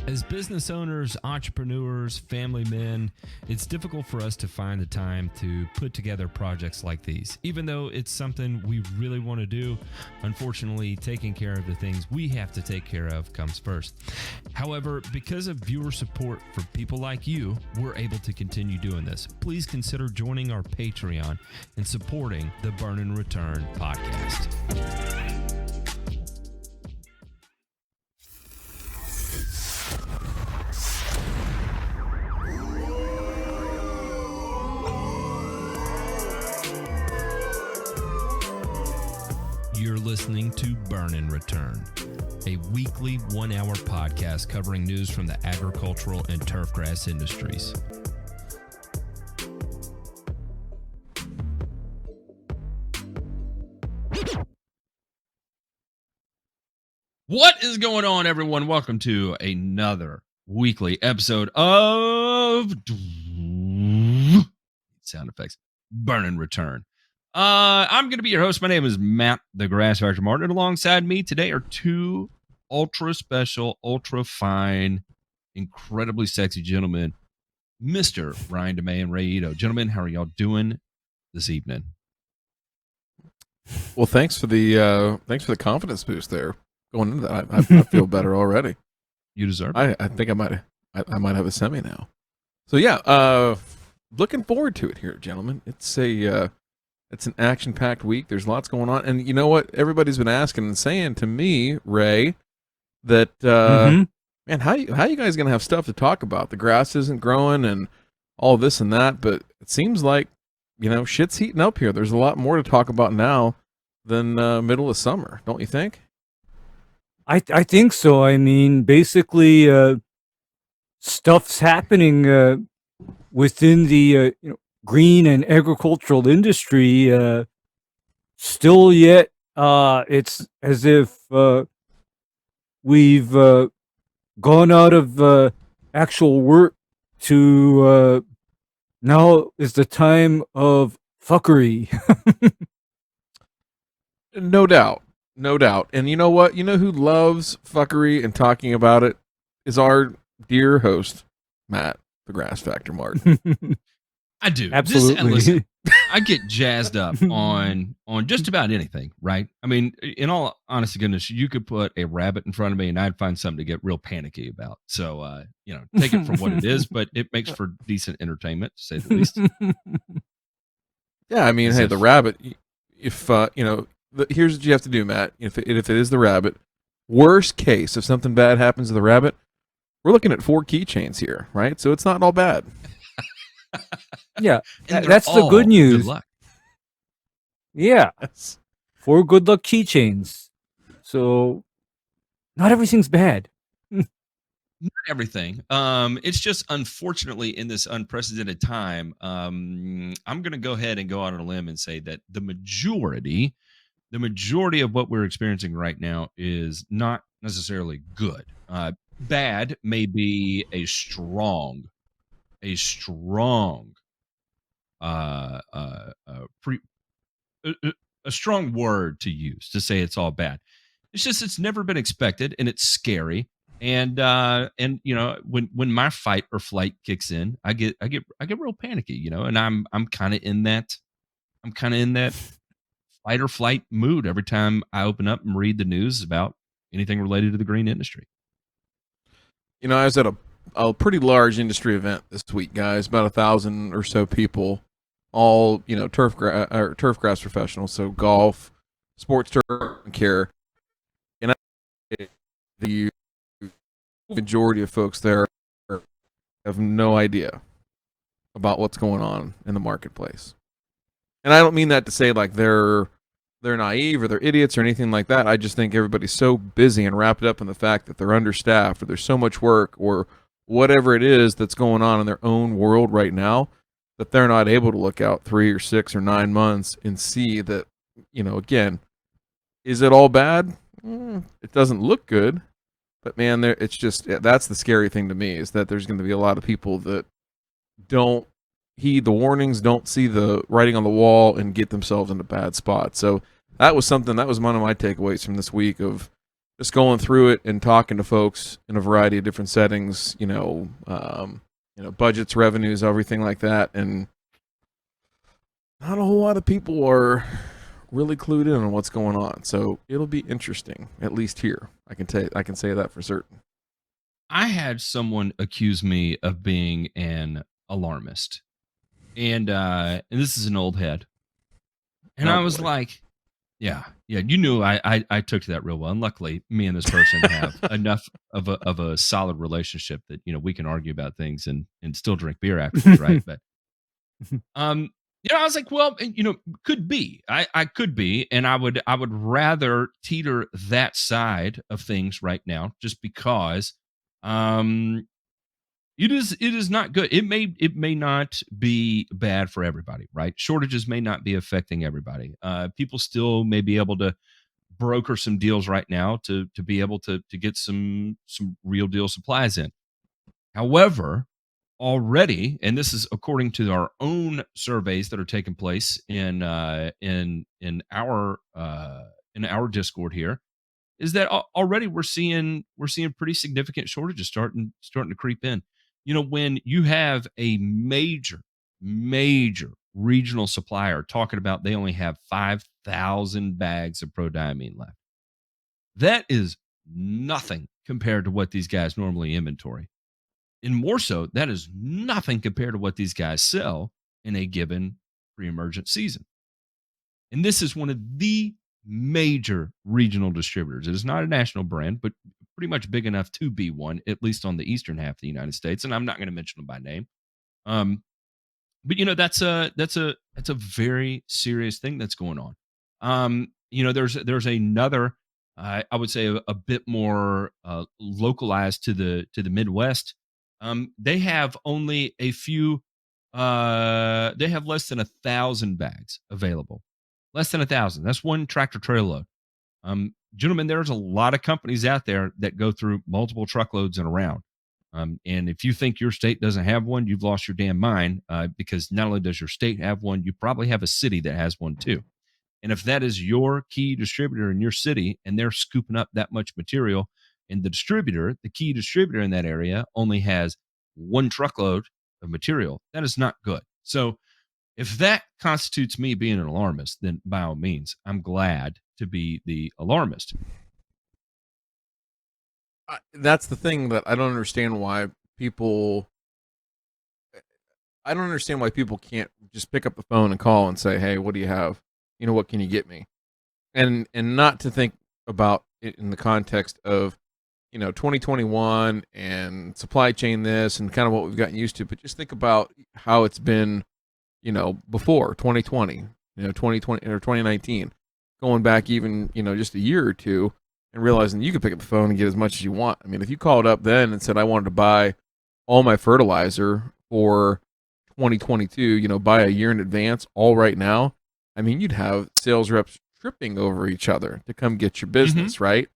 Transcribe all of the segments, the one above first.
As business owners, entrepreneurs, family men, it's difficult for us to find the time to put together projects like these. Even though it's something we really want to do, unfortunately, taking care of the things we have to take care of comes first. However, because of viewer support for people like you, we're able to continue doing this. Please consider joining our Patreon and supporting the Burn and Return podcast. You're listening to Burn and Return, a weekly 1-hour podcast covering news from the agricultural and turfgrass industries. What is going on, everyone? Welcome to another weekly episode of sound effects, Burn and Return. I'm going to be your host. My name is Matt, the Grass Factor Martin, and alongside me today are two ultra special, ultra fine, incredibly sexy gentlemen, Mr. Ryan DeMay and Ray Ito. Gentlemen, how are y'all doing this evening? Well, thanks for the confidence boost there. Going into that, I feel better already. You deserve it. I think I might have a semi now. So yeah, looking forward to it here, gentlemen. It's an action-packed week. There's lots going on, and you know what? Everybody's been asking and saying to me, Ray, that man, how you guys gonna have stuff to talk about? The grass isn't growing and all this and that, but it seems like shit's heating up here. There's a lot more to talk about now than middle of summer, don't you think? I think so. I mean, basically, stuff's happening within the green and agricultural industry. Still yet, it's as if we've gone out of actual work to now is the time of fuckery. No doubt. No doubt. And you know what? You know who loves fuckery and talking about it is our dear host, Matt, the Grass Factor Martin. I do. Absolutely. Listen, I get jazzed up on just about anything, right? I mean, in all honesty, goodness, you could put a rabbit in front of me and I'd find something to get real panicky about. So, take it for what it is, but it makes for decent entertainment, to say the least. Yeah, I mean, hey, the rabbit, if, here's what you have to do, Matt. If it is the rabbit, worst case, if something bad happens to the rabbit, we're looking at 4 keychains here, right? So it's not all bad. Yeah, that's the good news. Good luck. Yeah, 4 good luck keychains. So not everything's bad. Not everything. It's just unfortunately in this unprecedented time, I'm going to go ahead and go out on a limb and say that the majority of what we're experiencing right now is not necessarily good. Bad may be a strong word to use to say it's all bad. It's just it's never been expected and it's scary. And when my fight or flight kicks in, I get real panicky, and I'm kind of in that fight or flight mood every time I open up and read the news about anything related to the green industry. I was at a pretty large industry event this week, guys. About 1,000 or so people, all turfgrass professionals, so golf, sports turf care, and the majority of folks there have no idea about what's going on in the marketplace. And I don't mean that to say like they're naive or they're idiots or anything like that. I just think everybody's so busy and wrapped up in the fact that they're understaffed or there's so much work or whatever it is that's going on in their own world right now that they're not able to look out 3 or 6 or 9 months and see that, again, is it all bad? It doesn't look good, but man, it's just, that's the scary thing to me, is that there's going to be a lot of people that don't heed the warnings, don't see the writing on the wall, and get themselves in a bad spot. So that was one of my takeaways from this week of, just going through it and talking to folks in a variety of different settings, budgets, revenues, everything like that, and not a whole lot of people are really clued in on what's going on. So it'll be interesting, at least here. I can say that for certain. I had someone accuse me of being an alarmist, and this is an old head, and I was like, yeah, you knew I took to that real well, and luckily, me and this person have enough of a solid relationship that we can argue about things and still drink beer afterwards, right? But I was like, well, could be. I could be, and I would rather teeter that side of things right now, just because it is not good. It may not be bad for everybody, right? Shortages may not be affecting everybody. People still may be able to broker some deals right now to be able to get some real deal supplies in. However, already, and this is according to our own surveys that are taking place in our Discord here, is that already we're seeing pretty significant shortages starting to creep in. When you have a major regional supplier talking about they only have 5,000 bags of prodiamine left, that is nothing compared to what these guys normally inventory. And more so, that is nothing compared to what these guys sell in a given pre-emergent season. And this is one of the major regional distributors. It is not a national brand, but pretty much big enough to be one, at least on the eastern half of the United States. And I'm not going to mention them by name. But that's a very serious thing that's going on. There's another, I would say a bit more localized to the Midwest. They have only a few. They have less than 1,000 bags available. Less than 1,000. That's one tractor trailer load. Gentlemen, there's a lot of companies out there that go through multiple truckloads and around. And if you think your state doesn't have one, you've lost your damn mind, because not only does your state have one, you probably have a city that has one too. And if that is your key distributor in your city and they're scooping up that much material, and the key distributor in that area only has one truckload of material, that is not good. So if that constitutes me being an alarmist, then by all means, I'm glad to be the alarmist. That's the thing that I don't understand why people. I don't understand why people can't just pick up the phone and call and say, "Hey, what do you have? What can you get me?" And not to think about it in the context of 2021 and supply chain this and kind of what we've gotten used to, but just think about how it's been, before 2020, 2020 or 2019, going back even, just a year or two, and realizing you could pick up the phone and get as much as you want. I mean, if you called up then and said, I wanted to buy all my fertilizer for 2022, buy a year in advance, all right now, I mean, you'd have sales reps tripping over each other to come get your business, right?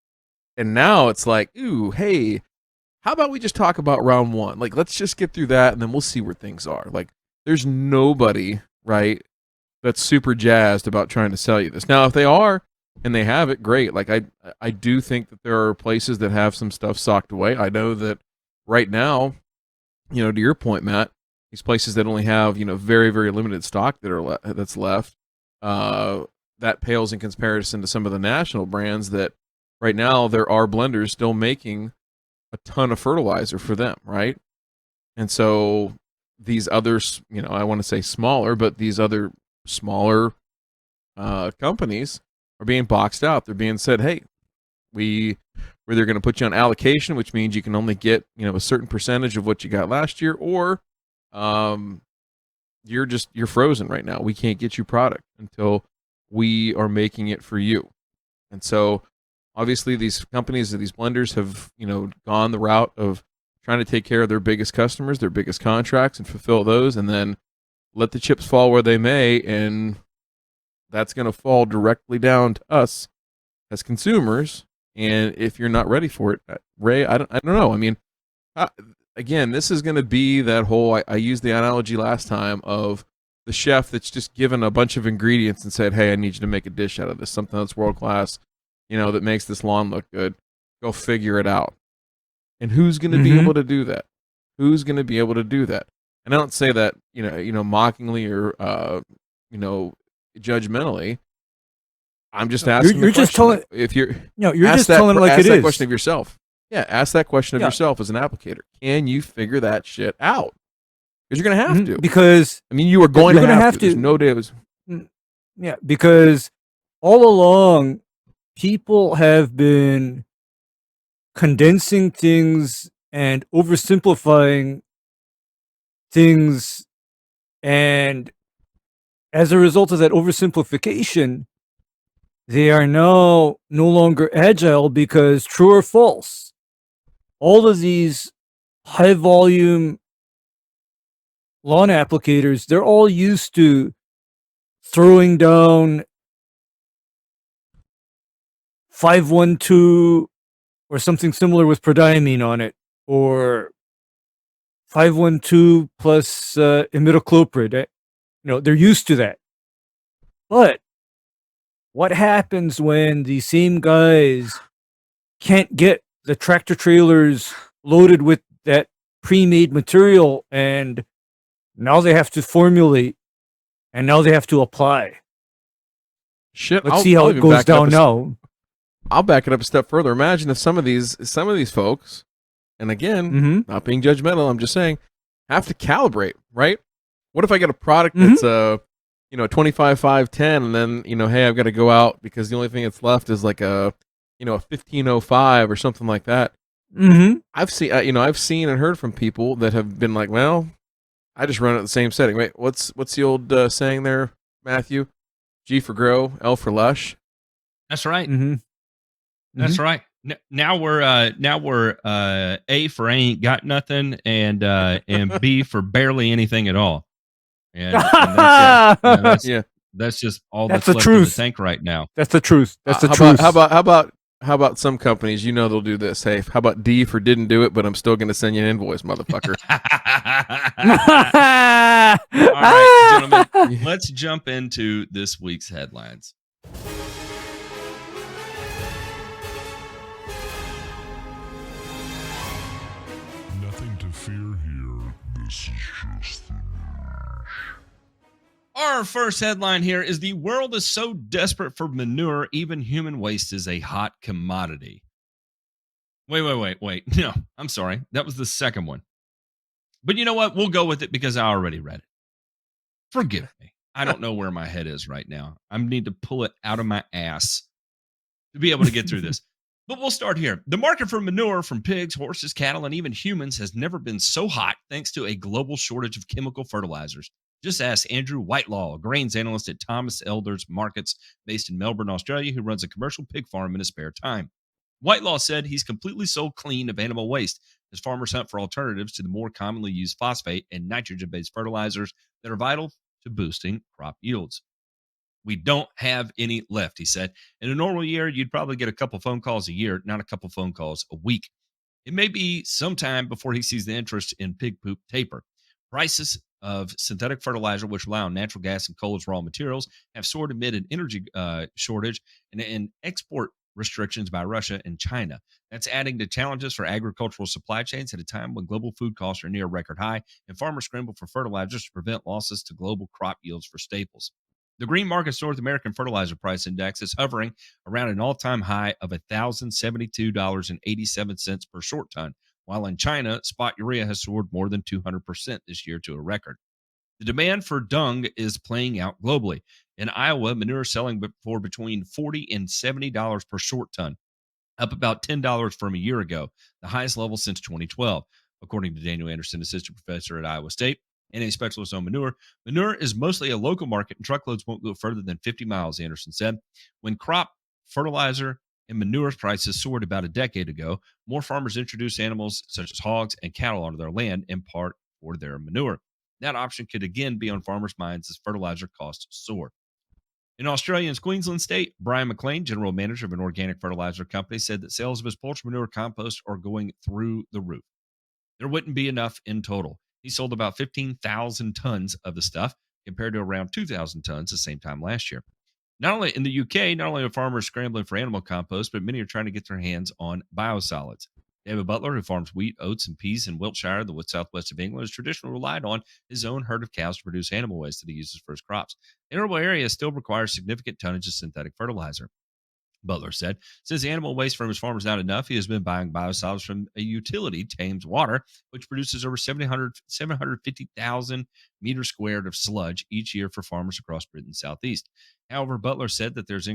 And now it's like, ooh, hey, how about we just talk about round one? Like, let's just get through that, and then we'll see where things are. Like, there's nobody, right, that's super jazzed about trying to sell you this. Now, if they are and they have it, great. Like, I do think that there are places that have some stuff socked away. I know that right now, to your point, Matt, these places that only have, very, very limited stock that's left, that pales in comparison to some of the national brands that right now there are blenders still making a ton of fertilizer for them, right? And so these others, I want to say smaller, but these other smaller companies are being boxed out. They're being said, hey, we're either going to put you on allocation, which means you can only get, a certain percentage of what you got last year, or you're frozen right now. We can't get you product until we are making it for you. And so obviously these companies, these blenders have, gone the route of trying to take care of their biggest customers, their biggest contracts, and fulfill those, and then let the chips fall where they may. And that's going to fall directly down to us as consumers. And if you're not ready for it, Ray, I don't know. I mean, again, this is going to be that whole, I used the analogy last time of the chef that's just given a bunch of ingredients and said, hey, I need you to make a dish out of this, something that's world class, that makes this lawn look good. Go figure it out. And who's going to be able to do that? Who's going to be able to do that? And I don't say that, mockingly or, judgmentally. I'm just asking. You're just telling. If you're, you're just telling it like it is. Ask that question of yourself. Yeah, ask that question of yourself as an applicator. Can you figure that shit out? Because you're going to have to. Because you are going to have to. There's no day. Yeah, because all along, people have been condensing things and oversimplifying things, and as a result of that oversimplification, they are now no longer agile because, true or false, all of these high volume lawn applicators, they're all used to throwing down 512 or something similar with prodiamine on it, or 512 plus imidacloprid. They're used to that. But what happens when the same guys can't get the tractor trailers loaded with that pre-made material, and now they have to formulate, and now they have to apply? Shit, Let's see how it goes down now. I'll back it up a step further. Imagine if some of these folks, and again, not being judgmental, I'm just saying, have to calibrate, right? What if I get a product that's a 25, 5, 10, and then, hey, I've got to go out because the only thing that's left is like a 1505 or something like that. I've seen and heard from people that have been like, well, I just run it the same setting. Wait, what's the old saying there, Matthew? G for grow, L for lush. That's right. That's right. Now we're A for ain't got nothing, and B for barely anything at all. And that's just all that's left in the tank right now. That's the truth. That's the truth. How about some companies? They'll do this. Hey, how about D for didn't do it, but I'm still going to send you an invoice, motherfucker. All right, gentlemen, let's jump into this week's headlines. Nothing to fear here. This is just the news. Our first headline here is: the world is so desperate for manure, even human waste is a hot commodity. Wait. No, I'm sorry. That was the second one. But you know what? We'll go with it because I already read it. Forgive me. I don't know where my head is right now. I need to pull it out of my ass to be able to get through this. But we'll start here. The market for manure from pigs, horses, cattle, and even humans has never been so hot thanks to a global shortage of chemical fertilizers. Just ask Andrew Whitelaw, a grains analyst at Thomas Elders Markets based in Melbourne, Australia, who runs a commercial pig farm in his spare time. Whitelaw said he's completely sold clean of animal waste as farmers hunt for alternatives to the more commonly used phosphate and nitrogen-based fertilizers that are vital to boosting crop yields. We don't have any left, he said. In a normal year, you'd probably get a couple phone calls a year, not a couple phone calls a week. It may be some time before he sees the interest in pig poop taper. Prices of synthetic fertilizer, which rely on natural gas and coal as raw materials, have soared amid an energy shortage and export restrictions by Russia and China. That's adding to challenges for agricultural supply chains at a time when global food costs are near record high and farmers scramble for fertilizers to prevent losses to global crop yields for staples. The Green Market's North American Fertilizer Price Index is hovering around an all-time high of $1,072.87 per short ton, while in China, spot urea has soared more than 200% this year to a record. The demand for dung is playing out globally. In Iowa, manure is selling for between $40 and $70 per short ton, up about $10 from a year ago, the highest level since 2012, according to Daniel Anderson, assistant professor at Iowa State and a specialist on manure. Manure is mostly a local market, and truckloads won't go further than 50 miles, Anderson said. When crop, fertilizer, and manure prices soared about a decade ago, more farmers introduced animals such as hogs and cattle onto their land, in part for their manure. That option could again be on farmers' minds as fertilizer costs soar. In Australia's Queensland state, Brian McLean, general manager of an organic fertilizer company, said that sales of his poultry manure compost are going through the roof. There wouldn't be enough in total. He sold about 15,000 tons of the stuff compared to around 2,000 tons the same time last year. Not only in the UK, not only are farmers scrambling for animal compost, but many are trying to get their hands on biosolids. David Butler, who farms wheat, oats, and peas in Wiltshire, the southwest of England, has traditionally relied on his own herd of cows to produce animal waste that he uses for his crops. The arable area still requires significant tonnage of synthetic fertilizer. Butler said, since animal waste from his farm is not enough, he has been buying biosolids from a utility, Thames Water, which produces over 750,000 meters squared of sludge each year for farmers across Britain's southeast. However, Butler said that it's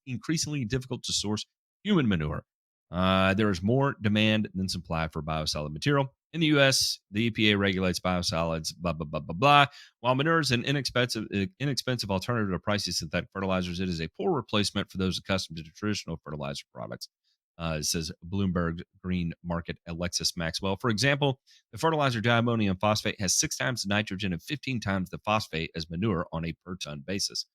increasingly difficult to source human manure. There is more demand than supply for biosolid material. In the U.S., the EPA regulates biosolids, blah, blah, blah, blah, blah. While manure is an inexpensive alternative to pricey synthetic fertilizers, it is a poor replacement for those accustomed to traditional fertilizer products, says Bloomberg Green Market Alexis Maxwell. For example, the fertilizer diammonium phosphate has 6 times the nitrogen and 15 times the phosphate as manure on a per ton basis.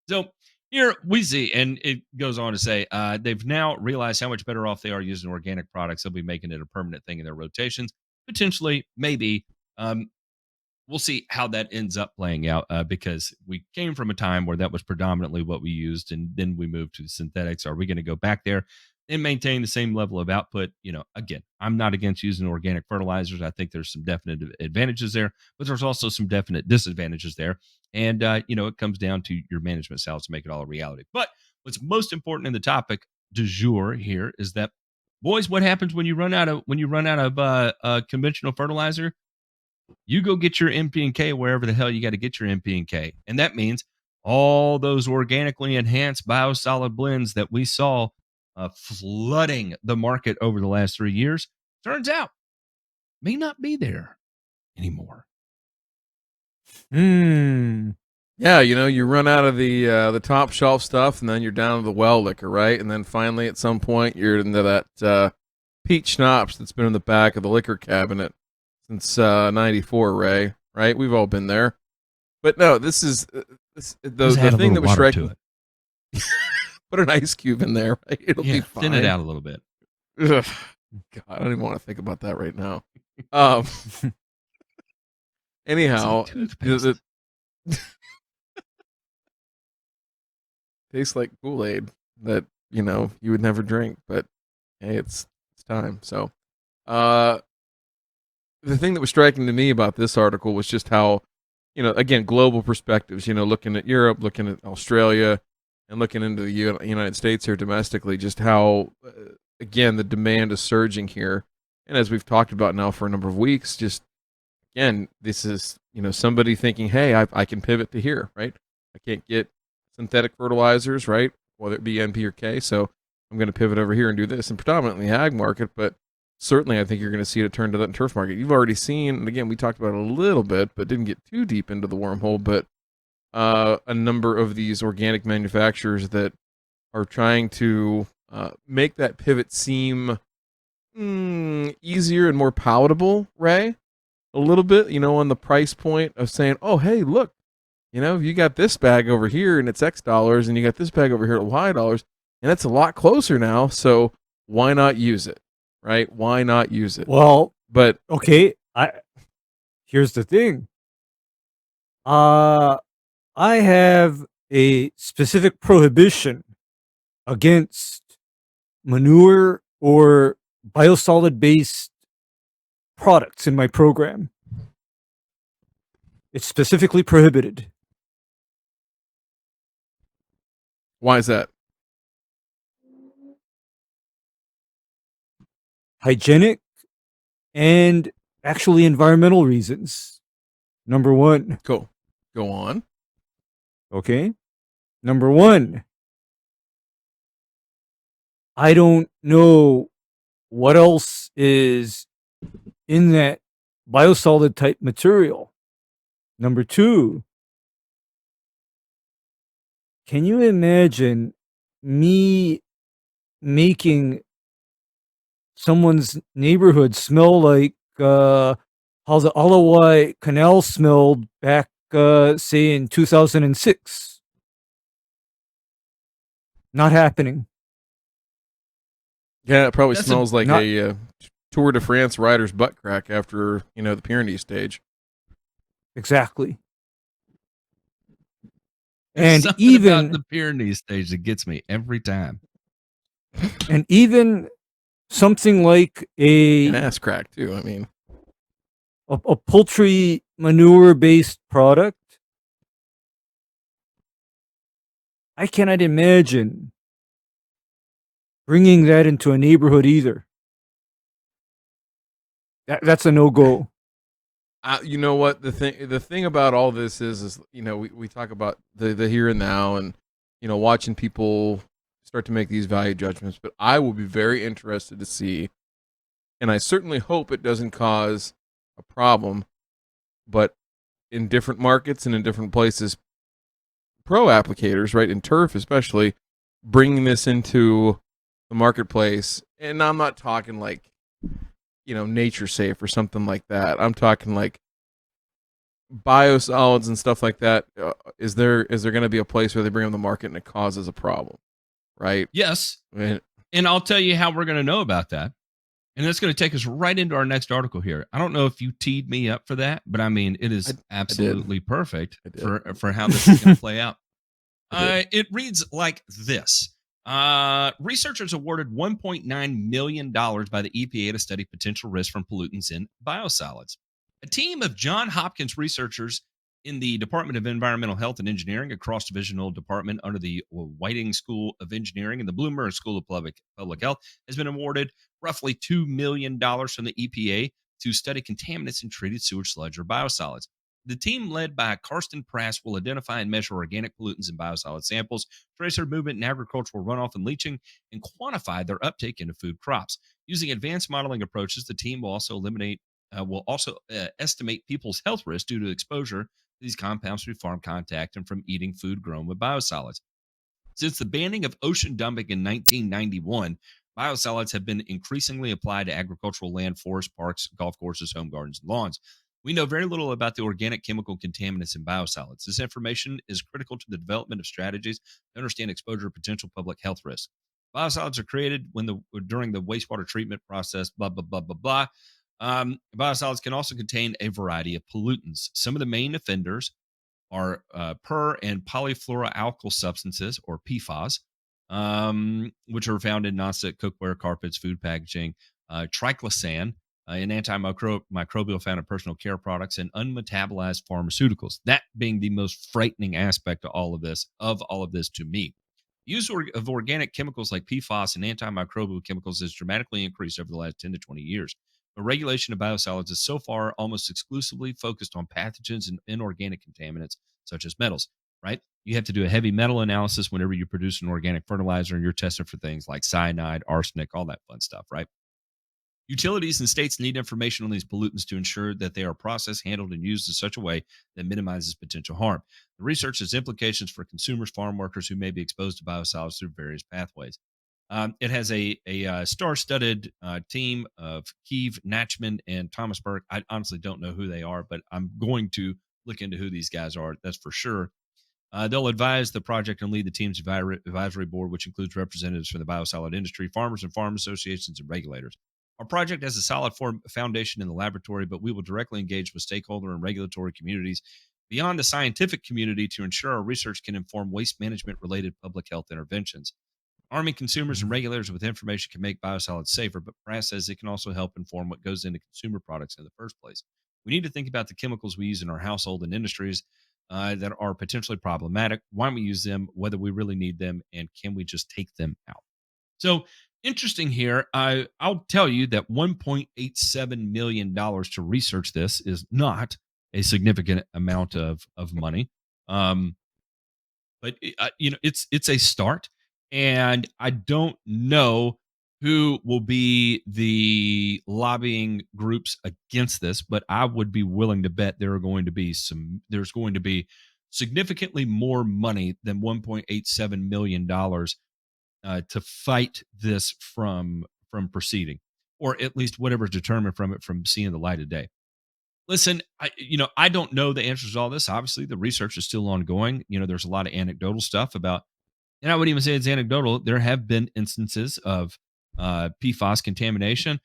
So here we see, and it goes on to say, they've now realized how much better off they are using organic products. They'll be making it a permanent thing in their rotations. Potentially, maybe. We'll see how that ends up playing out because we came from a time where that was predominantly what we used, and then we moved to synthetics. Are we going to go back there and maintain the same level of output? Again, I'm not against using organic fertilizers. I think there's some definite advantages there, but there's also some definite disadvantages there. And, it comes down to your management styles to make it all a reality. But what's most important in the topic du jour here is that, boys, what happens when you run out of conventional fertilizer? You go get your NP and K wherever the hell you got to get your NP and K. And that means all those organically enhanced biosolid blends that we saw flooding the market over the last 3 years, turns out may not be there anymore. Yeah, you run out of the top shelf stuff, and then you're down to the well liquor, right? And then finally, at some point, you're into that peach schnapps that's been in the back of the liquor cabinet since '94, Ray. Right? We've all been there. But no, this is the thing that was striking. Put an ice cube in there, right? It'll be fine. Thin it out a little bit. Ugh. God, I don't even want to think about that right now. Anyhow, tastes like Kool-Aid that you would never drink, but hey, it's time. So the thing that was striking to me about this article was just how, again, global perspectives, looking at Europe, looking at Australia, and looking into the United States here domestically, just how again the demand is surging here. And as we've talked about now for a number of weeks, just again, this is somebody thinking, hey, I can pivot to here, right? I can't get synthetic fertilizers, right? Whether it be NP or K, so I'm going to pivot over here and do this, and predominantly ag market, but certainly I think you're going to see it turn to that turf market. You've already seen, and again, we talked about it a little bit, but didn't get too deep into the wormhole, but a number of these organic manufacturers that are trying to make that pivot seem easier and more palatable, Ray, a little bit, on the price point of saying, oh, hey, look, you got this bag over here and it's X dollars, and you got this bag over here at Y dollars, and it's a lot closer now, so why not use it, right? Why not use it? Well, but okay, here's the thing. I have a specific prohibition against manure or biosolid-based products in my program. It's specifically prohibited. Why is that? Hygienic and actually environmental reasons. Number one. Cool. Go on. Okay. Number one. I don't know what else is in that biosolid type material. Number two. Can you imagine me making someone's neighborhood smell like how the Alawai Canal smelled back, say, in 2006? Not happening. Yeah, it probably smells like a Tour de France rider's butt crack after, the Pyrenees stage. Exactly. And something about even the Pyrenees stage that gets me every time. and even something like An ass crack too. I mean, a poultry manure based product, I cannot imagine bringing that into a neighborhood either. That's a no go. you know what the thing about all this is we talk about the here and now, and watching people start to make these value judgments. But I will be very interested to see, and I certainly hope it doesn't cause a problem. But in different markets and in different places, pro applicators, right, in turf especially, bringing this into the marketplace. And I'm not talking like, nature safe or something like that. I'm talking like biosolids and stuff like that. Is there going to be a place where they bring them to the market and it causes a problem, right? Yes. And I'll tell you how we're going to know about that. And that's going to take us right into our next article here. I don't know if you teed me up for that, but I mean, it is absolutely perfect for how this is going to play out. It reads like this. Researchers awarded $1.9 million by the EPA to study potential risks from pollutants in biosolids. A team of Johns Hopkins researchers in the Department of Environmental Health and Engineering, a cross-divisional department under the Whiting School of Engineering and the Bloomer School of Public Health, has been awarded roughly $2 million from the EPA to study contaminants in treated sewage sludge or biosolids. The team led by Karsten Prass will identify and measure organic pollutants in biosolid samples, trace their movement in agricultural runoff and leaching, and quantify their uptake into food crops. Using advanced modeling approaches, the team will also estimate people's health risks due to exposure to these compounds through farm contact and from eating food grown with biosolids. Since the banning of ocean dumping in 1991, biosolids have been increasingly applied to agricultural land, forests, parks, golf courses, home gardens, and lawns. We know very little about the organic chemical contaminants in biosolids. This information is critical to the development of strategies to understand exposure to potential public health risks. Biosolids are created during the wastewater treatment process, blah, blah, blah, blah, blah. Biosolids can also contain a variety of pollutants. Some of the main offenders are per and polyfluoroalkyl substances, or PFAS, which are found in nonstick cookware, carpets, food packaging, triclosan, an antimicrobial found in personal care products, and unmetabolized pharmaceuticals. That being the most frightening aspect of all of this to me. Use of organic chemicals like PFAS and antimicrobial chemicals has dramatically increased over the last 10 to 20 years. The regulation of biosolids is so far almost exclusively focused on pathogens and inorganic contaminants such as metals, right? You have to do a heavy metal analysis whenever you produce an organic fertilizer, and you're testing for things like cyanide, arsenic, all that fun stuff, right? Utilities and states need information on these pollutants to ensure that they are processed, handled, and used in such a way that minimizes potential harm. The research has implications for consumers, farm workers who may be exposed to biosolids through various pathways. It has a star-studded team of Keeve, Natchman, and Thomas Burke. I honestly don't know who they are, but I'm going to look into who these guys are. That's for sure. They'll advise the project and lead the team's advisory board, which includes representatives from the biosolid industry, farmers and farm associations, and regulators. Our project has a solid foundation in the laboratory, but we will directly engage with stakeholder and regulatory communities beyond the scientific community to ensure our research can inform waste management-related public health interventions. Arming consumers and regulators with information can make biosolids safer, but Prass says it can also help inform what goes into consumer products in the first place. We need to think about the chemicals we use in our household and industries that are potentially problematic, why we use them, whether we really need them, and can we just take them out? So, interesting here. I'll tell you that $1.87 million to research this is not a significant amount of money. But it's a start, and I don't know who will be the lobbying groups against this, but I would be willing to bet there's going to be significantly more money than $1.87 million to fight this from proceeding, or at least whatever's determined from it from seeing the light of day. Listen, I don't know the answers to all this. Obviously, the research is still ongoing. There's a lot of anecdotal stuff about, and I wouldn't even say it's anecdotal. There have been instances of PFAS contamination.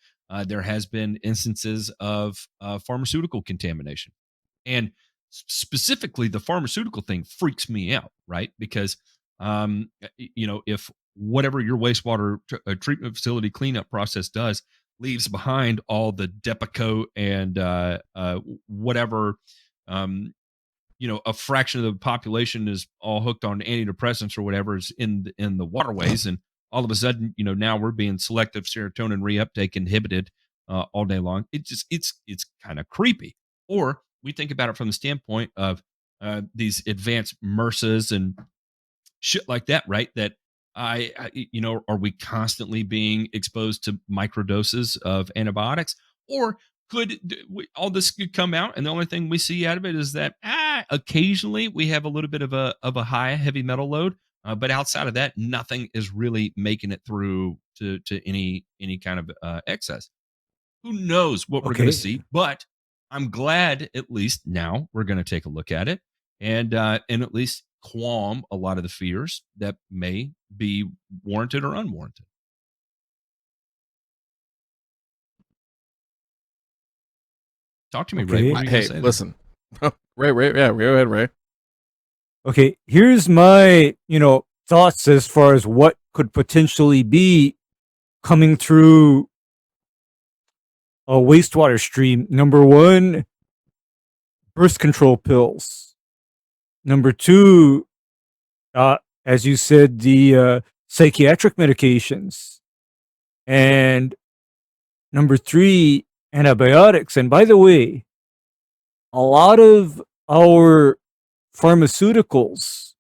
There has been instances of pharmaceutical contamination. And specifically the pharmaceutical thing freaks me out, right? Because if whatever your wastewater treatment facility cleanup process does leaves behind all the Depakote and whatever, a fraction of the population is all hooked on antidepressants or whatever is in the waterways, and all of a sudden, now we're being selective serotonin reuptake inhibited all day long. It's kind of creepy. Or we think about it from the standpoint of these advanced MRSAs and shit like that, right? That are we constantly being exposed to microdoses of antibiotics, or all this could come out and the only thing we see out of it is that occasionally we have a little bit of a high heavy metal load, but outside of that, nothing is really making it through to any kind of excess. Who knows what we're going to see? But I'm glad at least now we're going to take a look at it and at least qualm a lot of the fears that may be warranted or unwarranted. Talk to me, Ray. What are you Hey, say listen. Ray, yeah, go ahead, Ray. Okay, here's my, thoughts as far as what could potentially be coming through a wastewater stream. Number one, birth control pills. Number two, as you said, the psychiatric medications. And number three, antibiotics. And by the way, a lot of our pharmaceuticals,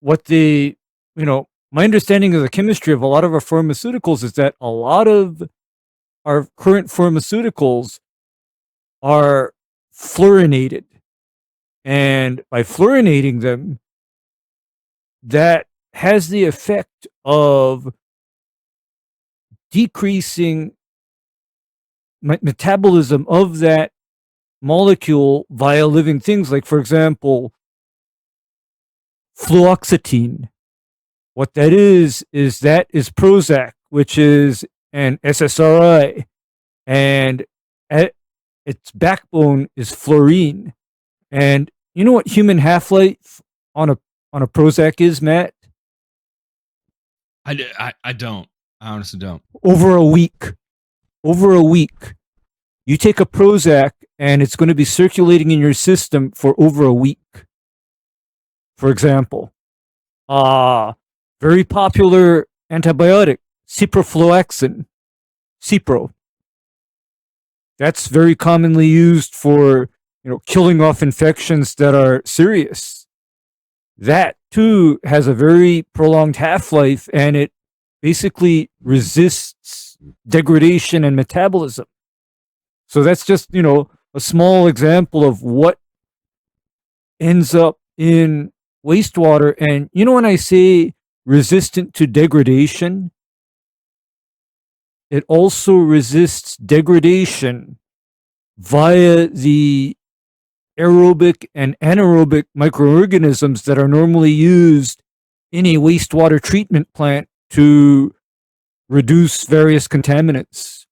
my understanding of the chemistry of a lot of our pharmaceuticals is that a lot of our current pharmaceuticals are fluorinated. And by fluorinating them, that has the effect of decreasing metabolism of that molecule via living things, like, for example, fluoxetine. What that is Prozac, which is an SSRI, and its backbone is fluorine. And you know what human half-life on a Prozac is, Matt? I don't. I honestly don't. Over a week. You take a Prozac and it's going to be circulating in your system for over a week. For example, very popular antibiotic, ciprofloxacin, Cipro. That's very commonly used for, killing off infections that are serious. That too has a very prolonged half-life, and it basically resists degradation and metabolism. So that's just, a small example of what ends up in wastewater. And when I say resistant to degradation, it also resists degradation via the aerobic and anaerobic microorganisms that are normally used in a wastewater treatment plant to reduce various contaminants.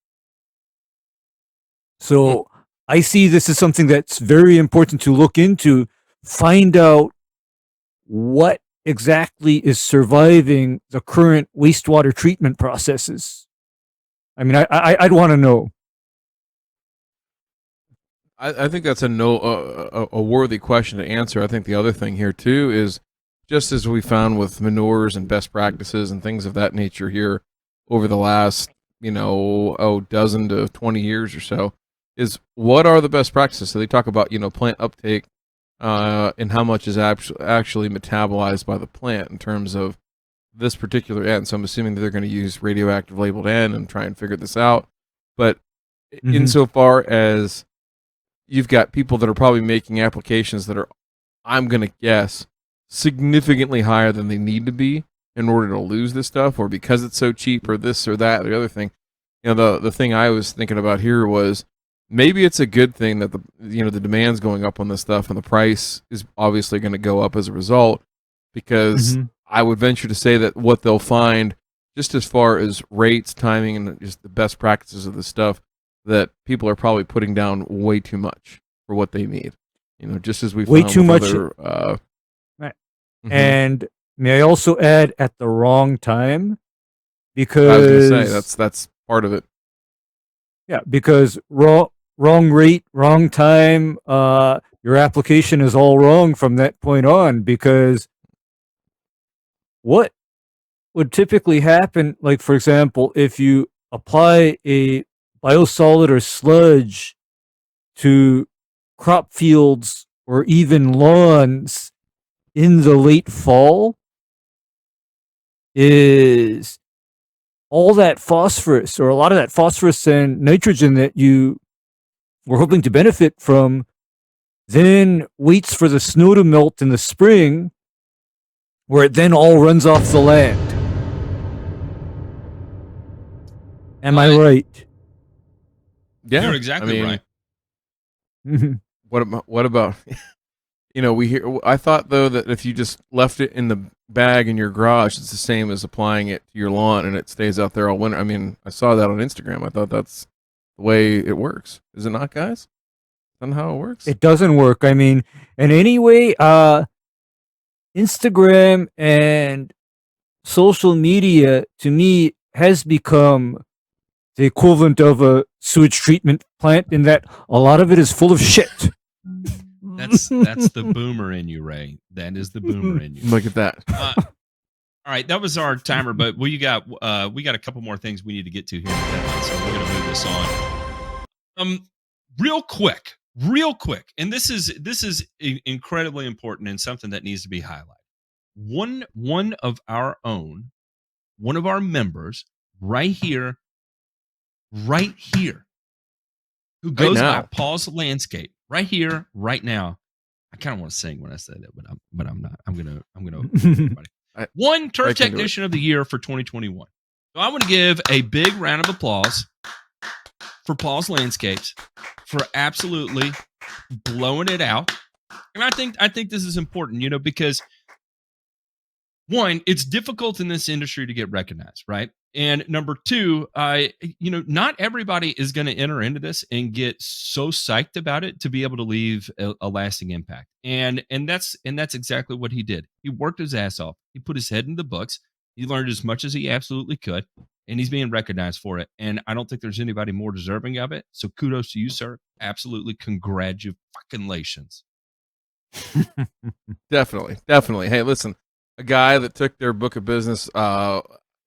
So I see this as something that's very important to look into, find out what exactly is surviving the current wastewater treatment processes. I mean, I'd want to know. I think that's a worthy question to answer. I think the other thing here too is, just as we found with manures and best practices and things of that nature here over the last, dozen to 20 years or so, is what are the best practices? So they talk about, plant uptake and how much is actually metabolized by the plant in terms of this particular N. So I'm assuming that they're going to use radioactive labeled N and try and figure this out. But insofar as you've got people that are probably making applications that are, I'm going to guess, significantly higher than they need to be in order to lose this stuff, or because it's so cheap, or this or that or the other thing. The thing I was thinking about here was maybe it's a good thing that the demand's going up on this stuff and the price is obviously going to go up as a result, because I would venture to say that what they'll find, just as far as rates, timing, and just the best practices of the stuff, that people are probably putting down way too much for what they need. Just as we Way found too with much. other, Right. mhm. And may I also add at the wrong time? I was Because going to say that's part of it. yeah, because wrong rate, wrong time, your application is all wrong from that point on. Because what would typically happen, like for example, if you apply a biosolid or sludge to crop fields or even lawns in the late fall, is all that phosphorus or a lot of that phosphorus and nitrogen that you were hoping to benefit from then waits for the snow to melt in the spring, where it then all runs off the land. Am I right? Yeah, You're exactly right. What about we hear? I thought though that if you just left it in the bag in your garage, it's the same as applying it to your lawn and it stays out there all winter. I mean, I saw that on Instagram. I thought that's the way it works. Is it not, guys? That's not how it works. It doesn't work. I mean, and anyway, Instagram and social media to me has become the equivalent of a sewage treatment plant in that a lot of it is full of shit. That's the boomer in you, Ray. That is the boomer in you. Look at that. All right, that was our timer, but we got a couple more things we need to get to here, so we're gonna move this on. Real quick, and this is incredibly important and something that needs to be highlighted. One of our members, right here, who goes by Paul's Landscape, right here, right now. I kind of want to sing when I say that, but I'm not. I'm gonna. Everybody. One turf technician of the year for 2021. So I want to give a big round of applause for Paul's Landscapes for absolutely blowing it out. And I think this is important, because one, it's difficult in this industry to get recognized, right? And number two, not everybody is going to enter into this and get so psyched about it to be able to leave a lasting impact. And that's exactly what he did. He worked his ass off. He put his head in the books. He learned as much as he absolutely could, and he's being recognized for it. And I don't think there's anybody more deserving of it. So kudos to you, sir. Absolutely, congratulations. Definitely. Hey, listen, a guy that took their book of business,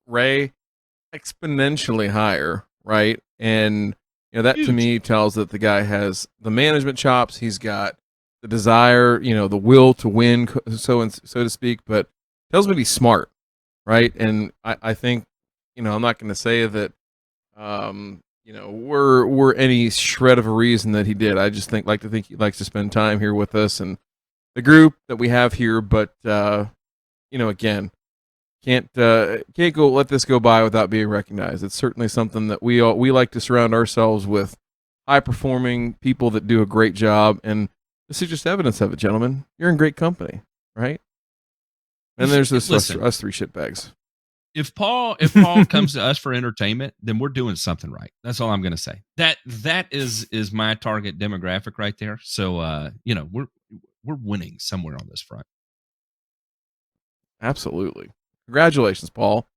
Ray, exponentially higher, right? And that to me tells that the guy has the management chops. He's got the desire, the will to win, so to speak. But tells me he's smart, right? And I think, I'm not going to say that, we're any shred of a reason that he did. I just like to think he likes to spend time here with us and the group that we have here. But again, can't go let this go by without being recognized. It's certainly something that we like to surround ourselves with high performing people that do a great job, and this is just evidence of it, gentlemen. You're in great company, right? And there's us three shitbags. If Paul comes to us for entertainment, then we're doing something right. That's all I'm going to say. That is my target demographic right there. So we're winning somewhere on this front. Absolutely. Congratulations, Paul.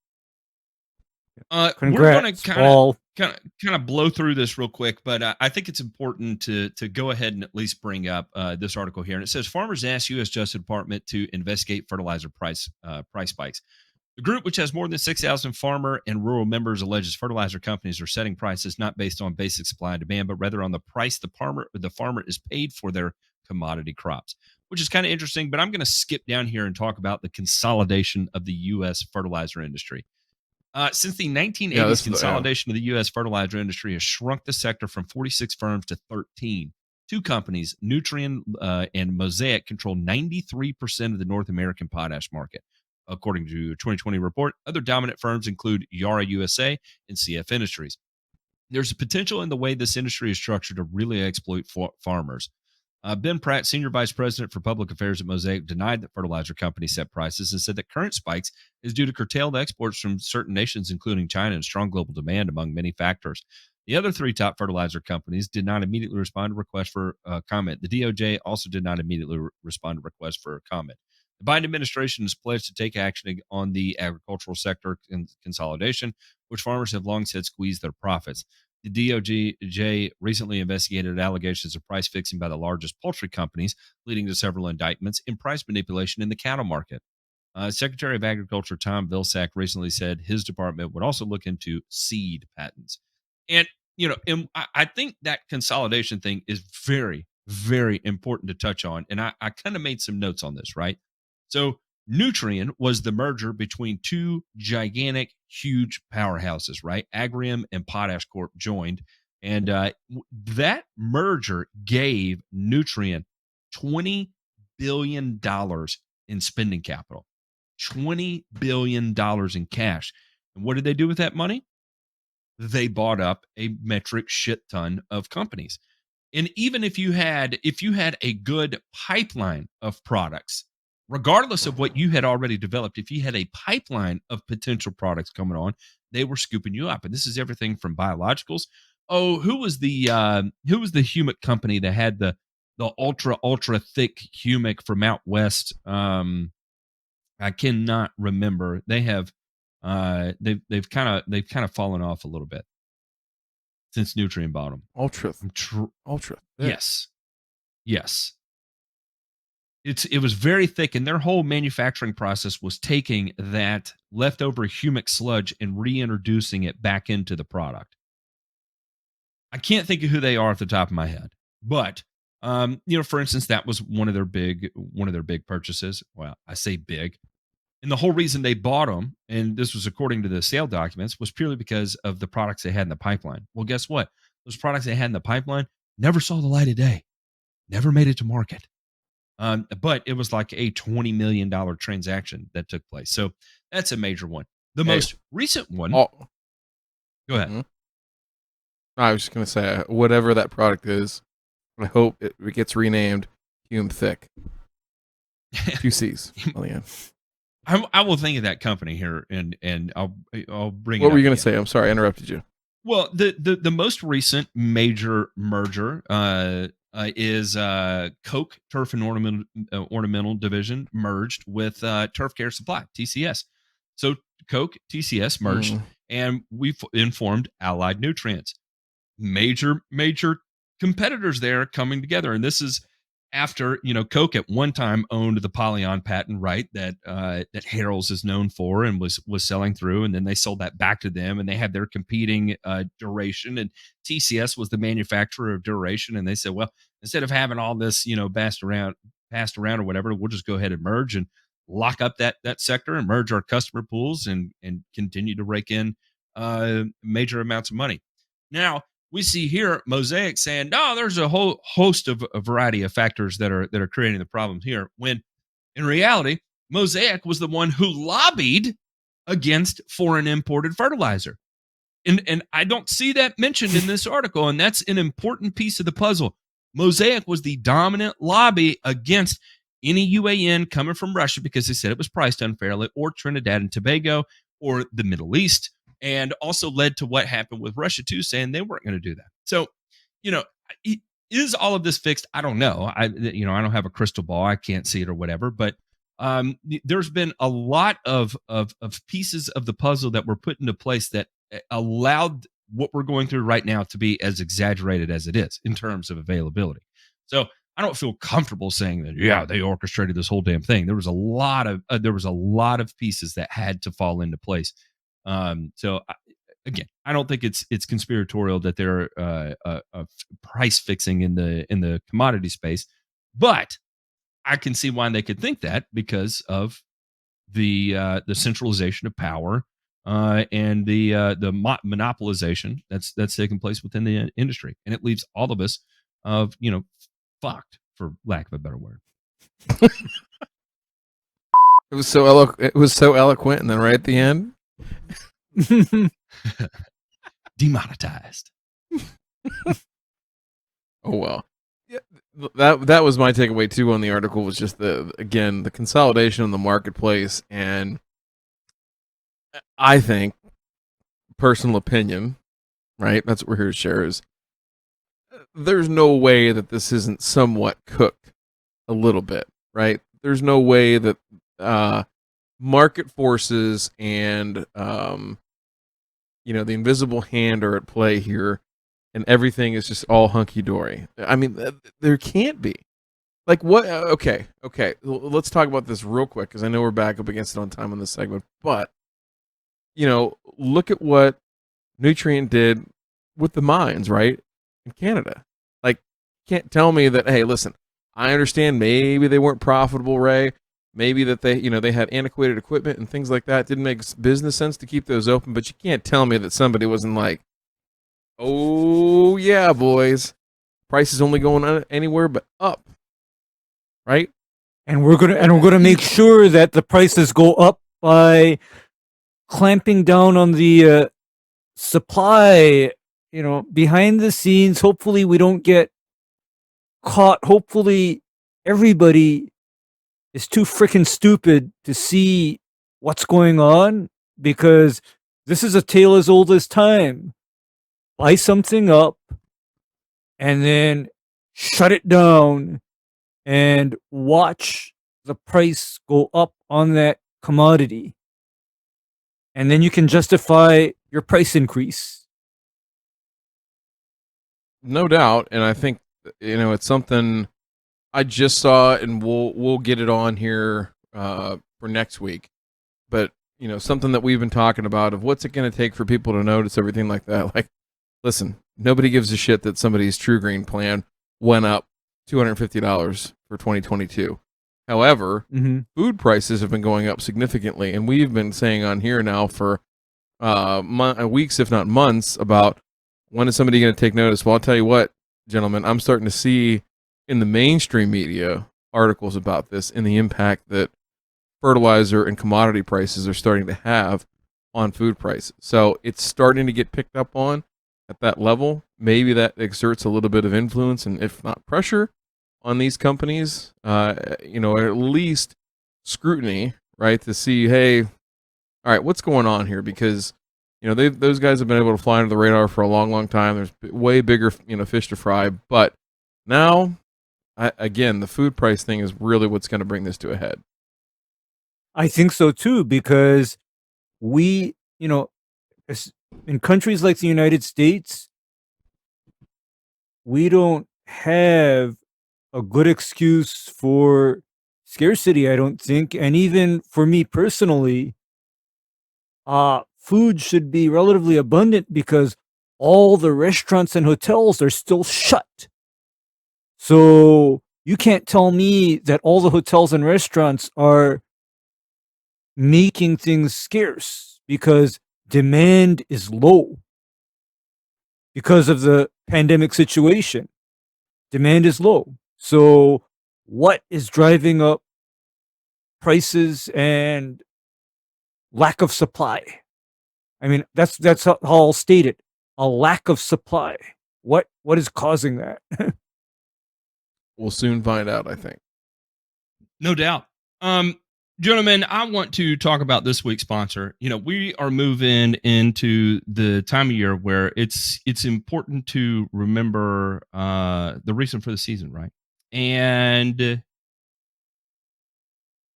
Congrats, we're going to Paul. kind of blow through this real quick, but I think it's important to go ahead and at least bring up this article here. And it says farmers ask U.S. Justice Department to investigate fertilizer price spikes. The group, which has more than 6,000 farmer and rural members, alleges fertilizer companies are setting prices not based on basic supply and demand, but rather on the price the farmer is paid for their commodity crops, which is kind of interesting. But I'm going to skip down here and talk about the consolidation of the U.S. fertilizer industry. Since the 1980s, consolidation of the U.S. fertilizer industry has shrunk the sector from 46 firms to 13. Two companies, Nutrien and Mosaic, control 93% of the North American potash market, according to a 2020 report. Other dominant firms include Yara USA and CF Industries. There's a potential in the way this industry is structured to really exploit farmers. Ben Pratt, Senior Vice President for Public Affairs at Mosaic, denied that fertilizer companies set prices and said that current spikes is due to curtailed exports from certain nations, including China, and strong global demand, among many factors. The other three top fertilizer companies did not immediately respond to requests for comment. The DOJ also did not immediately respond to requests for comment. The Biden administration has pledged to take action on the agricultural sector consolidation, which farmers have long said squeeze their profits. The DOJ recently investigated allegations of price fixing by the largest poultry companies, leading to several indictments in price manipulation in the cattle market. Secretary of Agriculture Tom Vilsack recently said his department would also look into seed patents. And, I think that consolidation thing is very, very important to touch on. And I kind of made some notes on this, right? So Nutrien was the merger between two gigantic, huge powerhouses, right? Agrium and Potash Corp joined. And that merger gave Nutrien $20 billion in spending capital. $20 billion in cash. And what did they do with that money? They bought up a metric shit ton of companies. And even if you had a good pipeline of products, regardless of what you had already developed, if you had a pipeline of potential products coming on, they were scooping you up. And this is everything from biologicals. Oh, who was the humic company that had the ultra thick humic from out west? I cannot remember. They have they've kind of fallen off a little bit since Nutrien bought them. Ultra. Yeah. Yes. It was very thick, and their whole manufacturing process was taking that leftover humic sludge and reintroducing it back into the product. I can't think of who they are off the top of my head, but for instance, that was one of their big purchases. Well, I say big. And the whole reason they bought them, and this was according to the sale documents, was purely because of the products they had in the pipeline. Well, guess what? Those products they had in the pipeline never saw the light of day, never made it to market. But it was like a $20 million transaction that took place. So that's a major one. The most recent one. Go ahead. Mm-hmm. I was just going to say, whatever that product is, I hope it gets renamed Hume Thick. 2 C's. Oh, yeah. I will think of that company here, and I'll bring. What were you going to say? I'm sorry, I interrupted you. Well, the most recent major merger is Koch Turf and Ornamental Division merged with Turf Care Supply (TCS). So Koch TCS merged, and we've informed Allied Nutrients. Major competitors there coming together, and this is after Koch at one time owned the Polyon patent, right? That Harrell's is known for and was selling through, and then they sold that back to them, and they had their competing duration. And TCS was the manufacturer of duration, and they said, well, instead of having all this passed around or whatever, we'll just go ahead and merge and lock up that sector and merge our customer pools and continue to rake in major amounts of money. Now, we see here Mosaic saying, no, there's a whole host of a variety of factors that are creating the problems here, when in reality, Mosaic was the one who lobbied against foreign imported fertilizer. And I don't see that mentioned in this article, and that's an important piece of the puzzle. Mosaic was the dominant lobby against any UAN coming from Russia because they said it was priced unfairly, or Trinidad and Tobago, or the Middle East. And also led to what happened with Russia too, saying they weren't going to do that. So, is all of this fixed? I don't know. I don't have a crystal ball. I can't see it or whatever. But there's been a lot of pieces of the puzzle that were put into place that allowed what we're going through right now to be as exaggerated as it is in terms of availability. So I don't feel comfortable saying that, yeah, they orchestrated this whole damn thing. There was a lot of pieces that had to fall into place. So again, I don't think it's conspiratorial that they're price fixing in the commodity space, but I can see why they could think that because of the centralization of power and the monopolization that's taking place within the industry, and it leaves all of us fucked, for lack of a better word. It was so eloquent, and then right at the end. Demonetized. Oh well, yeah, that was my takeaway too on the article, was just the consolidation in the marketplace, and I think, personal opinion, right? That's what we're here to share is there's no way that this isn't somewhat cooked a little bit, right? There's no way that market forces and the invisible hand are at play here, and everything is just all hunky dory. I mean, there can't be. Like what? Okay. Let's talk about this real quick because I know we're back up against it on time on this segment. But look at what Nutrient did with the mines, right, in Canada. Like, can't tell me that. Hey, listen, I understand maybe they weren't profitable, Ray. Maybe that they had antiquated equipment and things like that. It didn't make business sense to keep those open. But you can't tell me that somebody wasn't like, oh yeah, boys, price is only going anywhere but up. Right, and we're gonna make sure that the prices go up by clamping down on the supply. Behind the scenes. Hopefully, we don't get caught. Hopefully, everybody is too freaking stupid to see what's going on because this is a tale as old as time. Buy something up and then shut it down. And watch the price go up on that commodity. And then you can justify your price increase. No doubt. And I think, it's something I just saw, and we'll get it on here for next week. But, something that we've been talking about of what's it going to take for people to notice everything like that. Like, listen, nobody gives a shit that somebody's True Green plan went up $250 for 2022. However, food prices have been going up significantly, and we've been saying on here now for weeks, if not months, about when is somebody going to take notice. Well, I'll tell you what, gentlemen, I'm starting to see in the mainstream media articles about this and the impact that fertilizer and commodity prices are starting to have on food prices. So it's starting to get picked up on at that level. Maybe that exerts a little bit of influence and, if not pressure, on these companies, at least scrutiny, right, to see, hey, all right, what's going on here? Because, those guys have been able to fly under the radar for a long, long time. There's way bigger, fish to fry. But now, again, the food price thing is really what's going to bring this to a head. I think so, too, because we, in countries like the United States, we don't have a good excuse for scarcity, I don't think. And even for me personally, food should be relatively abundant because all the restaurants and hotels are still shut. So you can't tell me that all the hotels and restaurants are making things scarce because demand is low because of the pandemic situation. Demand is low. So what is driving up prices and lack of supply? I mean, that's how I'll state it. A lack of supply. What is causing that? We'll soon find out, I think. No doubt. Gentlemen, I want to talk about this week's sponsor. We are moving into the time of year where it's important to remember the reason for the season, right? And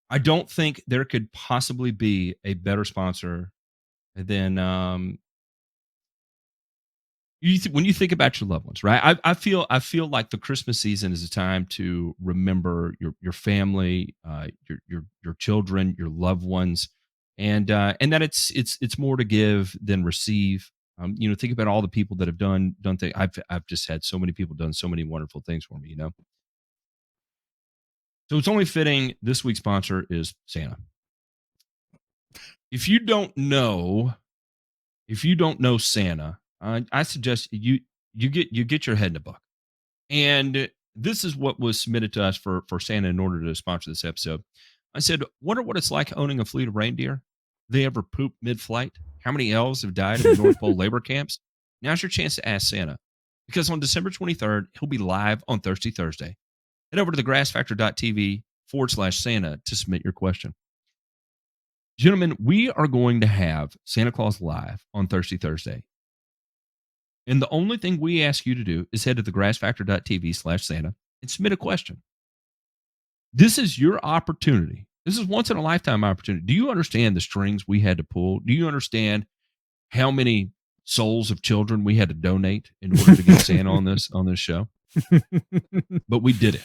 I don't think there could possibly be a better sponsor than when you think about your loved ones, right? I feel like the Christmas season is a time to remember your family, your children, your loved ones, and that it's more to give than receive. Think about all the people that have done things. I've just had so many people done so many wonderful things for me. So it's only fitting this week's sponsor is Santa. If you don't know Santa, I suggest you get your head in a book. And this is what was submitted to us for Santa in order to sponsor this episode. I said, wonder what it's like owning a fleet of reindeer. They ever poop mid-flight? How many elves have died in the North Pole labor camps? Now's your chance to ask Santa. Because on December 23rd, he'll be live on Thirsty Thursday. Head over to thegrassfactor.tv/Santa to submit your question. Gentlemen, we are going to have Santa Claus live on Thirsty Thursday. And the only thing we ask you to do is head to thegrassfactor.tv/Santa and submit a question. This is your opportunity. This is once in a lifetime opportunity. Do you understand the strings we had to pull? Do you understand how many souls of children we had to donate in order to get Santa on this show? But we did it.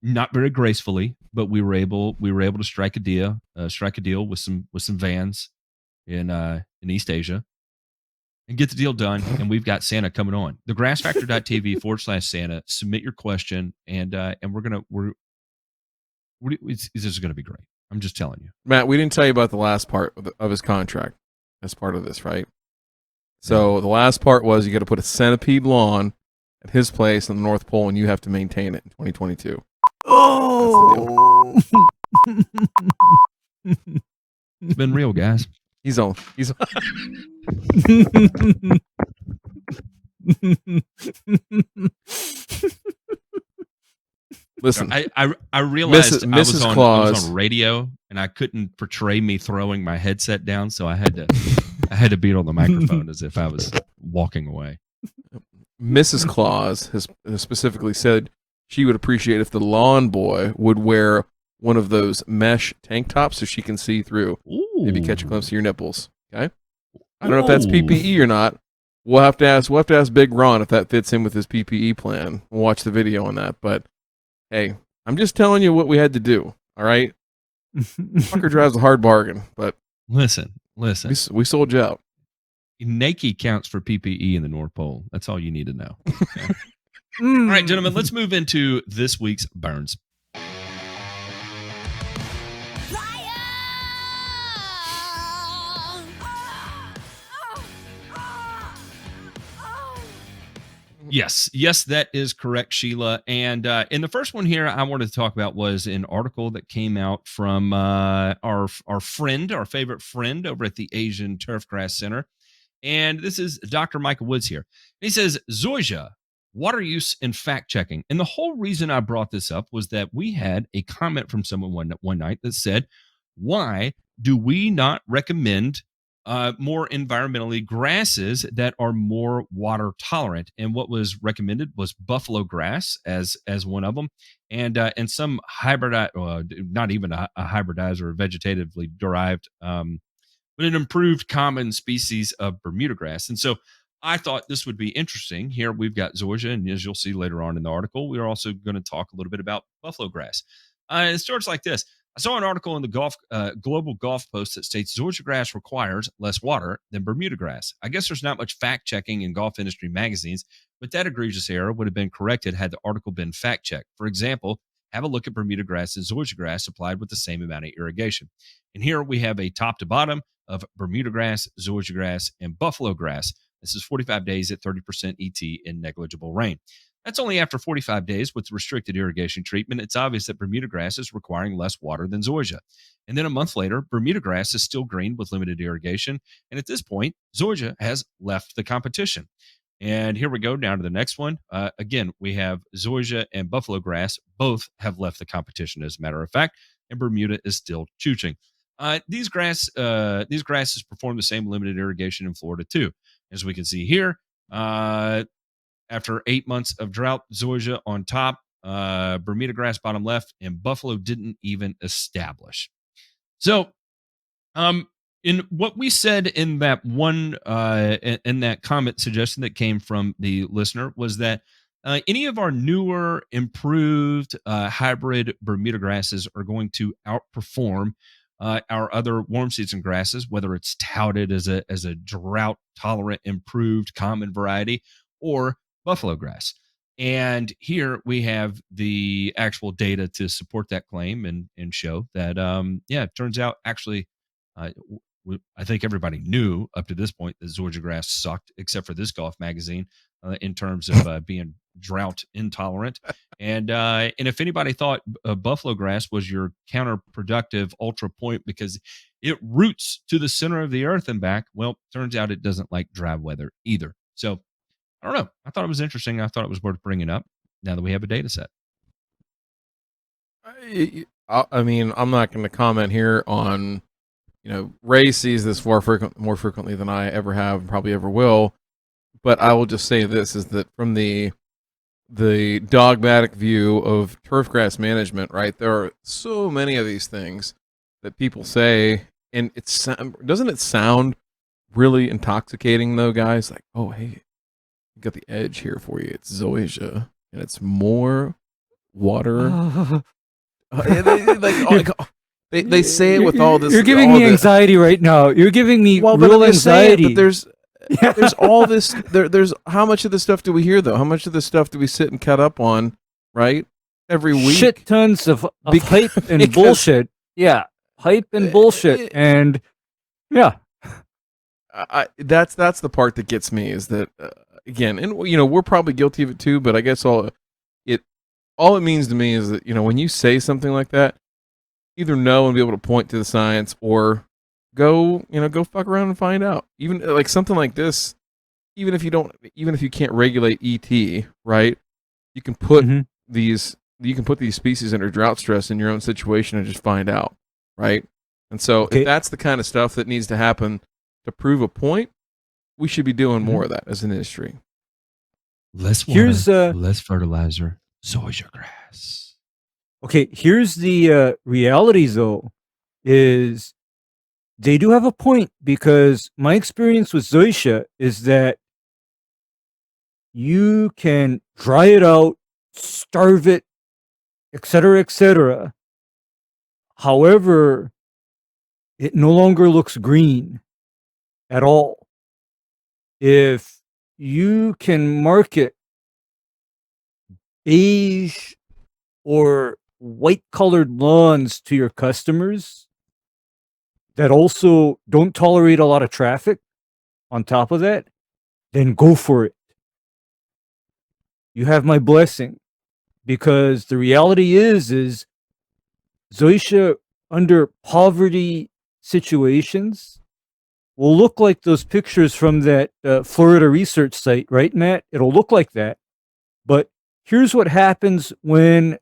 Not very gracefully, but we were able to strike a deal with some vans in East Asia and get the deal done. And we've got Santa coming on. Thegrassfactor.tv/Santa. Submit your question, and this is going to be great. I'm just telling you. Matt, we didn't tell you about the last part of his contract as part of this, right? So the last part was you got to put a centipede lawn at his place in the North Pole, and you have to maintain it in 2022. Oh, It's been real, guys. He's on. Listen, I realized Mrs. I Claus was on radio and I couldn't portray me throwing my headset down, so I had to beat on the microphone as if I was walking away. Mrs. Claus has specifically said she would appreciate if the lawn boy would wear one of those mesh tank tops so she can see through. Ooh. Maybe catch a glimpse of your nipples. Okay. I don't know if that's PPE or not. We'll have to ask Big Ron if that fits in with his PPE plan. We'll watch the video on that. But hey, I'm just telling you what we had to do. All right. Fucker drives a hard bargain, but listen. We sold you out. Nike counts for PPE in the North Pole. That's all you need to know. Okay? All right, gentlemen, let's move into this week's burns. Yes, that is correct, Sheila. And in the first one here, I wanted to talk about was an article that came out from our favorite friend over at the Asian Turfgrass Center. And this is Dr. Michael Woods here. He says, zoysia, water use and fact checking. And the whole reason I brought this up was that we had a comment from someone one night that said, why do we not recommend more environmentally grasses that are more water tolerant? And what was recommended was buffalo grass as one of them, and some not even a hybridized or vegetatively derived, but an improved common species of Bermuda grass. And so I thought this would be interesting. Here we've got zoysia, and as you'll see later on in the article, we're also going to talk a little bit about buffalo grass. It starts like this. I saw an article in the Global Golf Post that states zoysia grass requires less water than Bermuda grass. I guess there's not much fact-checking in golf industry magazines, but that egregious error would have been corrected had the article been fact-checked. For example, have a look at Bermuda grass and zoysia grass applied with the same amount of irrigation. And here we have a top to bottom of Bermuda grass, zoysia grass, and buffalo grass. This is 45 days at 30% ET in negligible rain. That's only after 45 days with restricted irrigation treatment. It's obvious that Bermuda grass is requiring less water than zoysia. And then a month later, Bermuda grass is still green with limited irrigation. And at this point, zoysia has left the competition. And here we go down to the next one. Again, we have zoysia and buffalo grass. Both have left the competition, as a matter of fact, and Bermuda is still chooching. These grasses perform the same limited irrigation in Florida too. As we can see here, after 8 months of drought, zoysia on top, Bermuda grass bottom left, and buffalo didn't even establish. So, in what we said in that one, in that comment suggestion that came from the listener was that any of our newer, improved hybrid Bermuda grasses are going to outperform our other warm season grasses, whether it's touted as a drought tolerant, improved common variety or buffalo grass. And here we have the actual data to support that claim and show that, it turns out actually, I think everybody knew up to this point that zoysia grass sucked, except for this golf magazine, in terms of being drought intolerant. And if anybody thought buffalo grass was your counterproductive ultra point because it roots to the center of the earth and back, well, turns out it doesn't like dry weather either. So I don't know. I thought it was interesting. I thought it was worth bringing up now that we have a data set. I mean, I'm not going to comment here on, Ray sees this more frequently than I ever have and probably ever will. But I will just say this is that from the dogmatic view of turfgrass management, right? There are so many of these things that people say, and doesn't it sound really intoxicating though, guys? Like, oh hey, I got the edge here for you. It's zoysia, and it's more water. They say it with all this. You're giving me anxiety right now. You're giving me real anxiety. But there's all this. There's how much of this stuff do we hear though? How much of this stuff do we sit and cut up on? Right, every week. Shit tons of hype and bullshit. Yeah, hype and bullshit, and yeah. That's the part that gets me is that again, and we're probably guilty of it too. But I guess all it means to me is that when you say something like that, either know and be able to point to the science, or go fuck around and find out. Even like something like this, even if you can't regulate ET, right? You can put these species under drought stress in your own situation and just find out, right? And so if that's the kind of stuff that needs to happen to prove a point, we should be doing more of that as an industry. Less water, less fertilizer, zoysia grass. Okay, here's the reality, though, is they do have a point, because my experience with zoysia is that you can dry it out, starve it, etc., etc. However, it no longer looks green at all. If you can market beige or white-colored lawns to your customers that also don't tolerate a lot of traffic on top of that, then go for it. You have my blessing, because the reality is zoysia under poverty situations will look like those pictures from that Florida research site, right, Matt? It'll look like that. But here's what happens when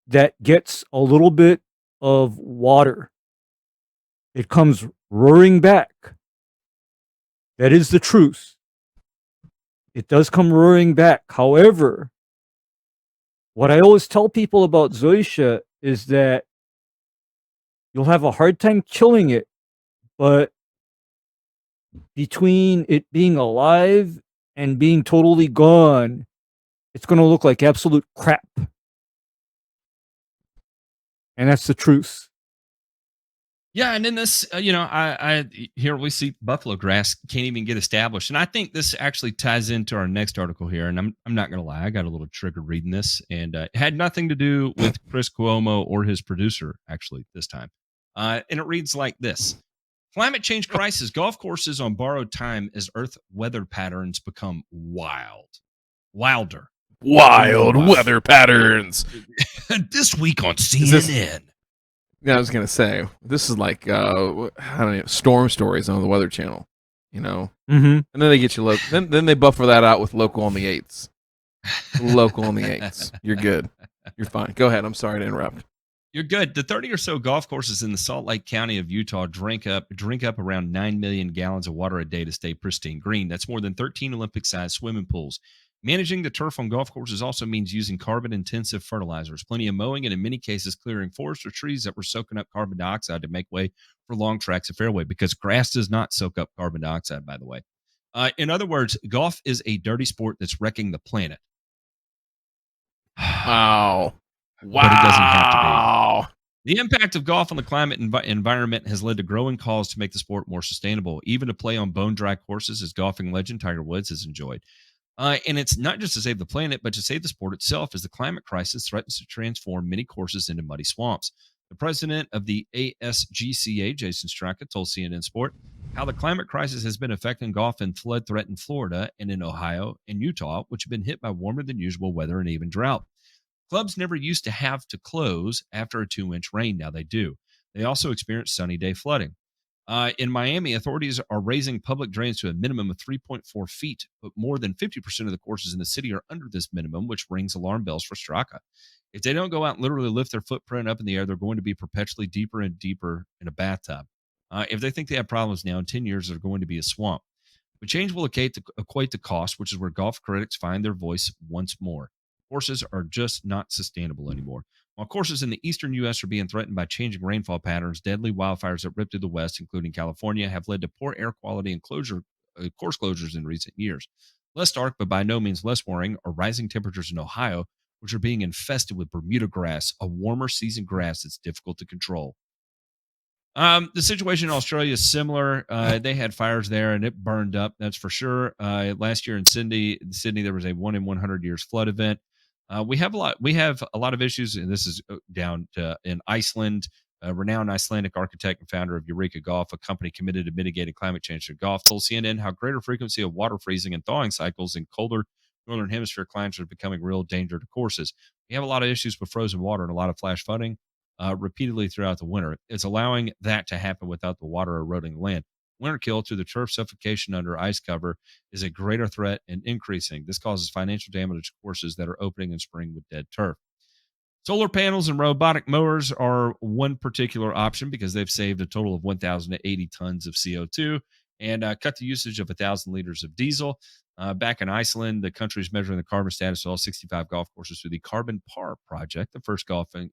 that gets a little bit of water. It comes roaring back. That is the truth. It does come roaring back. However, what I always tell people about zoysia is that you'll have a hard time killing it, but between it being alive and being totally gone, it's going to look like absolute crap. And that's the truth. Yeah, and in this, I here we see buffalo grass can't even get established, and I think this actually ties into our next article here. And I'm not going to lie, I got a little triggered reading this, and it had nothing to do with Chris Cuomo or his producer actually this time. And it reads like this: climate change crisis, golf courses on borrowed time as Earth weather patterns become wilder. Wild weather patterns. This week on CNN. Yeah, I was gonna say this is like I don't know, storm stories on the Weather Channel, and then they get you then they buffer that out with local on the 8s. Local on the 8s. You're good. You're fine. Go ahead. I'm sorry to interrupt. You're good. The 30 or so golf courses in the Salt Lake County of Utah drink up around 9 million gallons of water a day to stay pristine green. That's more than 13 Olympic-sized swimming pools. Managing the turf on golf courses also means using carbon-intensive fertilizers, plenty of mowing, and in many cases clearing forests or trees that were soaking up carbon dioxide to make way for long tracts of fairway, because grass does not soak up carbon dioxide, by the way. In other words, golf is a dirty sport that's wrecking the planet. Wow. But it doesn't have to be. The impact of golf on the climate and environment has led to growing calls to make the sport more sustainable, even to play on bone-dry courses, as golfing legend Tiger Woods has enjoyed. And it's not just to save the planet, but to save the sport itself, as the climate crisis threatens to transform many courses into muddy swamps. The president of the ASGCA, Jason Straka, told CNN Sport how the climate crisis has been affecting golf in flood-threatened Florida and in Ohio and Utah, which have been hit by warmer than usual weather and even drought. Clubs never used to have to close after a 2-inch rain. Now they do. They also experience sunny day flooding. In Miami, authorities are raising public drains to a minimum of 3.4 feet, but more than 50% of the courses in the city are under this minimum, which rings alarm bells for Straka. If they don't go out and literally lift their footprint up in the air, they're going to be perpetually deeper and deeper in a bathtub. If they think they have problems now, in 10 years, they're going to be a swamp. But change will equate to cost, which is where golf critics find their voice once more. Courses are just not sustainable anymore. While courses in the eastern U.S. are being threatened by changing rainfall patterns, deadly wildfires that rip through the West, including California, have led to poor air quality and course closures in recent years. Less dark, but by no means less worrying, are rising temperatures in Ohio, which are being infested with Bermuda grass, a warmer season grass that's difficult to control. The situation in Australia is similar. They had fires there and it burned up. That's for sure. Last year in Sydney, there was a 1 in 100 years flood event. We have a lot of issues, and this is down to in Iceland. A renowned Icelandic architect and founder of Eureka Golf, a company committed to mitigating climate change through golf, told CNN how greater frequency of water freezing and thawing cycles in colder northern hemisphere climates are becoming a real danger to courses. We have a lot of issues with frozen water and a lot of flash flooding repeatedly throughout the winter. It's allowing that to happen without the water eroding the land. Winter kill through the turf suffocation under ice cover is a greater threat and increasing. This causes financial damage to courses that are opening in spring with dead turf. Solar panels and robotic mowers are one particular option because they've saved a total of 1,080 tons of CO2 and cut the usage of 1,000 liters of diesel. Back in Iceland, the country is measuring the carbon status of all 65 golf courses through the Carbon Par project, the first golfing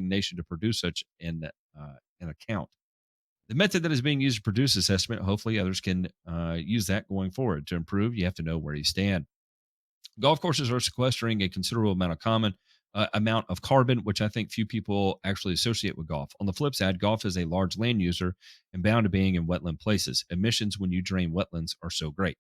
nation to produce such an account. The method that is being used to produce this estimate, hopefully others can use that going forward. To improve, you have to know where you stand. Golf courses are sequestering a considerable amount of carbon, which I think few people actually associate with golf. On the flip side, golf is a large land user and bound to being in wetland places. Emissions when you drain wetlands are so great.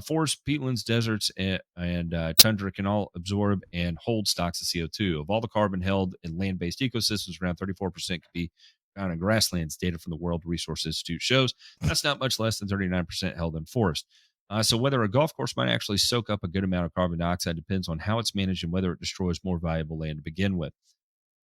Forests, peatlands, deserts, and tundra can all absorb and hold stocks of CO2. Of all the carbon held in land-based ecosystems, around 34% could be found in grasslands. Data from the World Resources Institute shows that's not much less than 39% held in forest. So whether a golf course might actually soak up a good amount of carbon dioxide depends on how it's managed and whether it destroys more valuable land to begin with.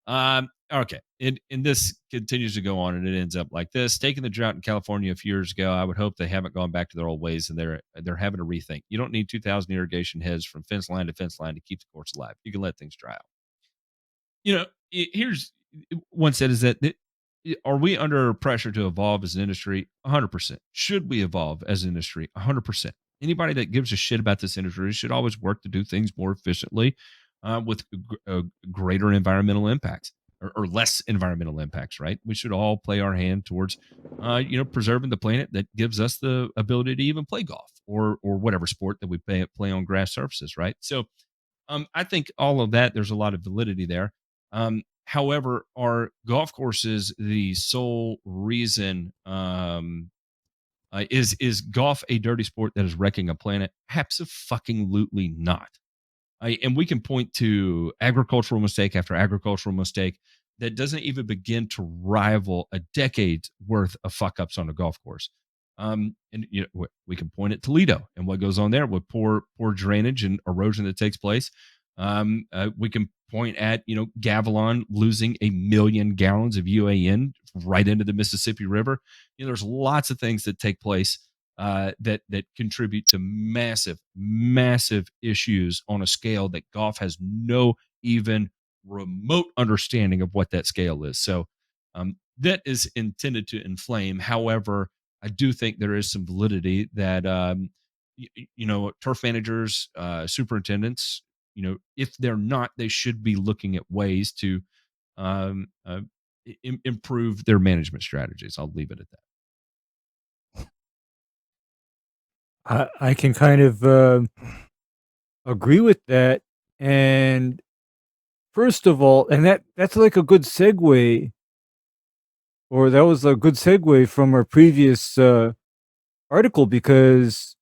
Okay. And this continues to go on and it ends up like this. Taking the drought in California a few years ago, I would hope they haven't gone back to their old ways and they're having to rethink. You don't need 2,000 irrigation heads from fence line to fence line to keep the course alive. You can let things dry out. Here's one said is that are we under pressure to evolve as an industry? 100%. Should we evolve as an industry? 100%. Anybody that gives a shit about this industry should always work to do things more efficiently with greater environmental impacts or less environmental impacts, right? We should all play our hand towards, preserving the planet that gives us the ability to even play golf or whatever sport that we play on grass surfaces, right? So I think all of that, there's a lot of validity there. However, are golf courses the sole reason? Is golf a dirty sport that is wrecking a planet? Absolutely not. And we can point to agricultural mistake after agricultural mistake that doesn't even begin to rival a decade's worth of fuck ups on a golf course. And we can point at Toledo and what goes on there with poor drainage and erosion that takes place. We can point at Gavilan losing 1 million gallons of UAN right into the Mississippi River. There's lots of things that take place that contribute to massive issues on a scale that golf has no even remote understanding of what that scale is. So that is intended to inflame. However, I do think there is some validity that turf managers, superintendents, if they're not, they should be looking at ways to improve their management strategies. I'll leave it at that. I can kind of agree with that. And first of all, and that's like a good segue, or that was a good segue from our previous article, because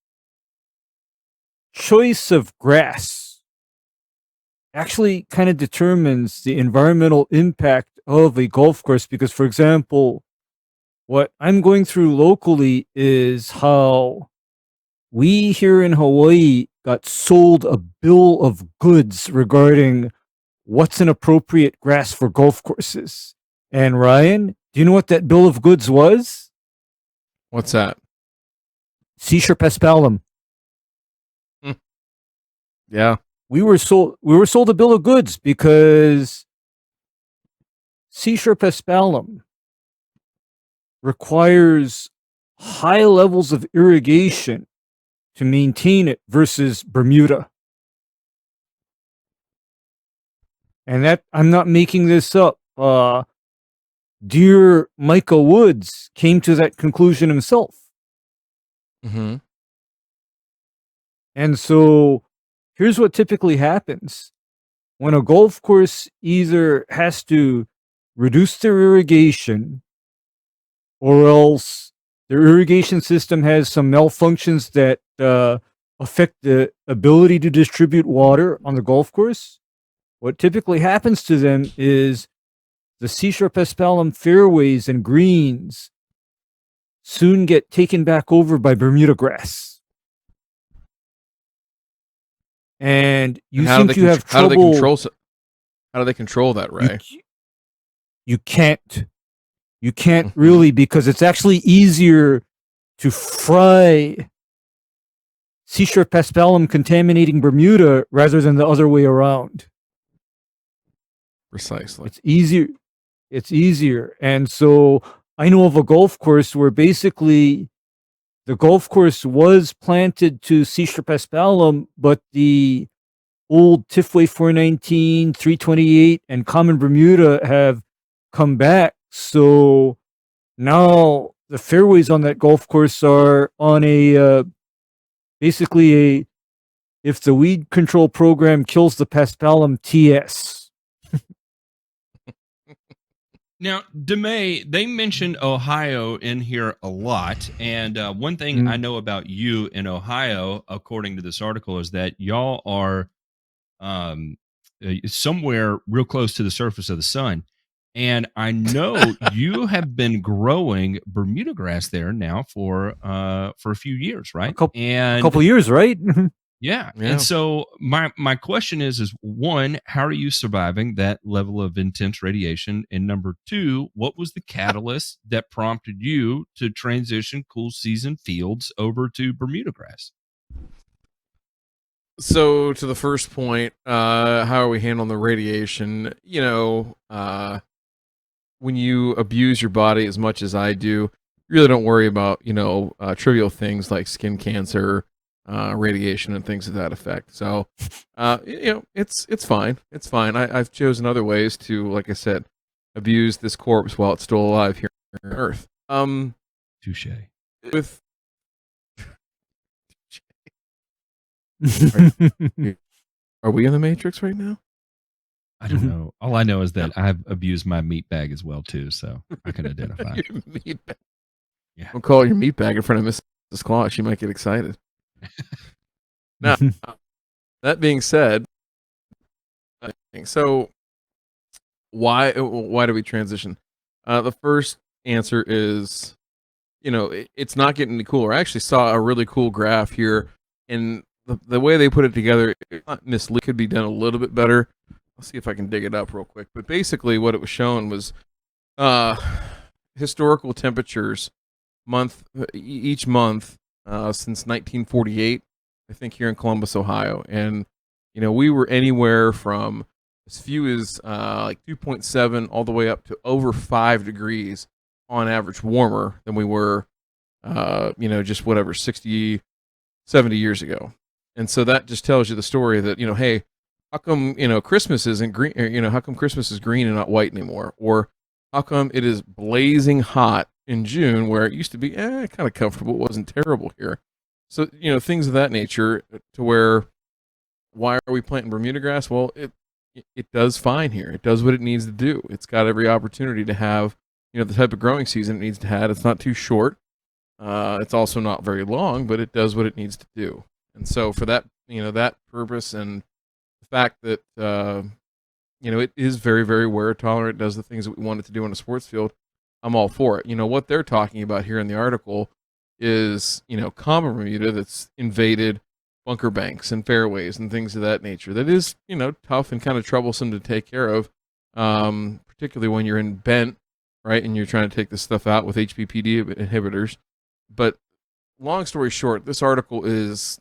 choice of grass actually kind of determines the environmental impact of a golf course. Because, for example, what I'm going through locally is how we here in Hawaii got sold a bill of goods regarding what's an appropriate grass for golf courses. And Ryan, do you know what that bill of goods was? What's that? Seashore paspalum. Yeah. We were sold a bill of goods because Seashore paspalum requires high levels of irrigation to maintain it versus Bermuda. And that I'm not making this up. Dear Micah Woods came to that conclusion himself. Mm-hmm. And so here's what typically happens. When a golf course either has to reduce their irrigation or else their irrigation system has some malfunctions that affect the ability to distribute water on the golf course, what typically happens to them is the C-sharp paspalum fairways and greens soon get taken back over by Bermuda grass. And you And seem to have trouble. How do they control that, Ray? You can't. You can't really, because it's actually easier to fry C-sharp paspalum contaminating Bermuda rather than the other way around. Precisely. It's easier. It's easier. And so I know of a golf course where basically the golf course was planted to C-sharp paspalum, but the old Tifway 419, 328, and common Bermuda have come back. So now the fairways on that golf course are on a basically a if the weed control program kills the paspalum TS. Now, DeMay, they mentioned Ohio in here a lot. And one thing I know about you in Ohio, according to this article, is that y'all are somewhere real close to the surface of the sun. And I know you have been growing Bermuda grass there now for a few years, right? A couple years, right? Yeah. And so my question is one, how are you surviving that level of intense radiation? And number two, what was the catalyst that prompted you to transition cool season fields over to Bermuda grass? So to the first point, how are we handling the radiation? When you abuse your body as much as I do, you really don't worry about, trivial things like skin cancer, radiation and things of that effect. So, it's fine. It's fine. I've chosen other ways to, like I said, abuse this corpse while it's still alive here on Earth. Touche. With are we in the Matrix right now? I don't know. All I know is that I've abused my meat bag as well too, so I can identify. Your meat bag. Yeah. Don't call it your meat bag in front of Mrs. Claus. She might get excited. Now, that being said, so why do we transition? The first answer is, it's not getting any cooler. I actually saw a really cool graph here, and the way they put it together, it's not misleading. Could be done a little bit better. I'll see if I can dig it up real quick. But basically, what it was showing was historical temperatures each month since 1948. I think here in Columbus, Ohio, and we were anywhere from as few as like 2.7 all the way up to over 5 degrees on average warmer than we were, just whatever 60, 70 years ago. And so that just tells you the story that hey, how come Christmas isn't green? Or, how come Christmas is green and not white anymore? Or how come it is blazing hot in June where it used to be kind of comfortable? It wasn't terrible here. So, things of that nature to where, why are we planting Bermuda grass? Well, it does fine here. It does what it needs to do. It's got every opportunity to have, the type of growing season it needs to have. It's not too short. It's also not very long, but it does what it needs to do. And so for that, that purpose and the fact that, it is very, very wear tolerant, does the things that we want it to do on a sports field, I'm all for it. What they're talking about here in the article is, common Bermuda that's invaded bunker banks and fairways and things of that nature. That is, tough and kind of troublesome to take care of, particularly when you're in bent, right, and you're trying to take this stuff out with HPPD inhibitors. But long story short, this article is,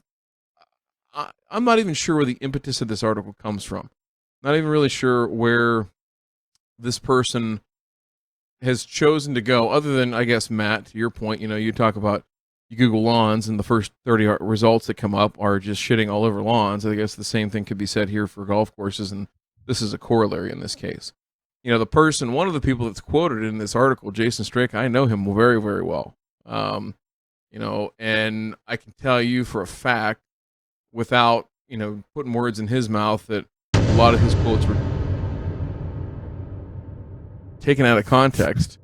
I'm not even sure where the impetus of this article comes from. Not even really sure where this person has chosen to go, other than, I guess, Matt, to your point, you talk about, you Google lawns and the first 30 results that come up are just shitting all over lawns. I guess the same thing could be said here for golf courses, and this is a corollary in this case. One of the people that's quoted in this article, Jason Strick, I know him very, very well. And I can tell you for a fact, without, putting words in his mouth, that a lot of his quotes were taken out of context.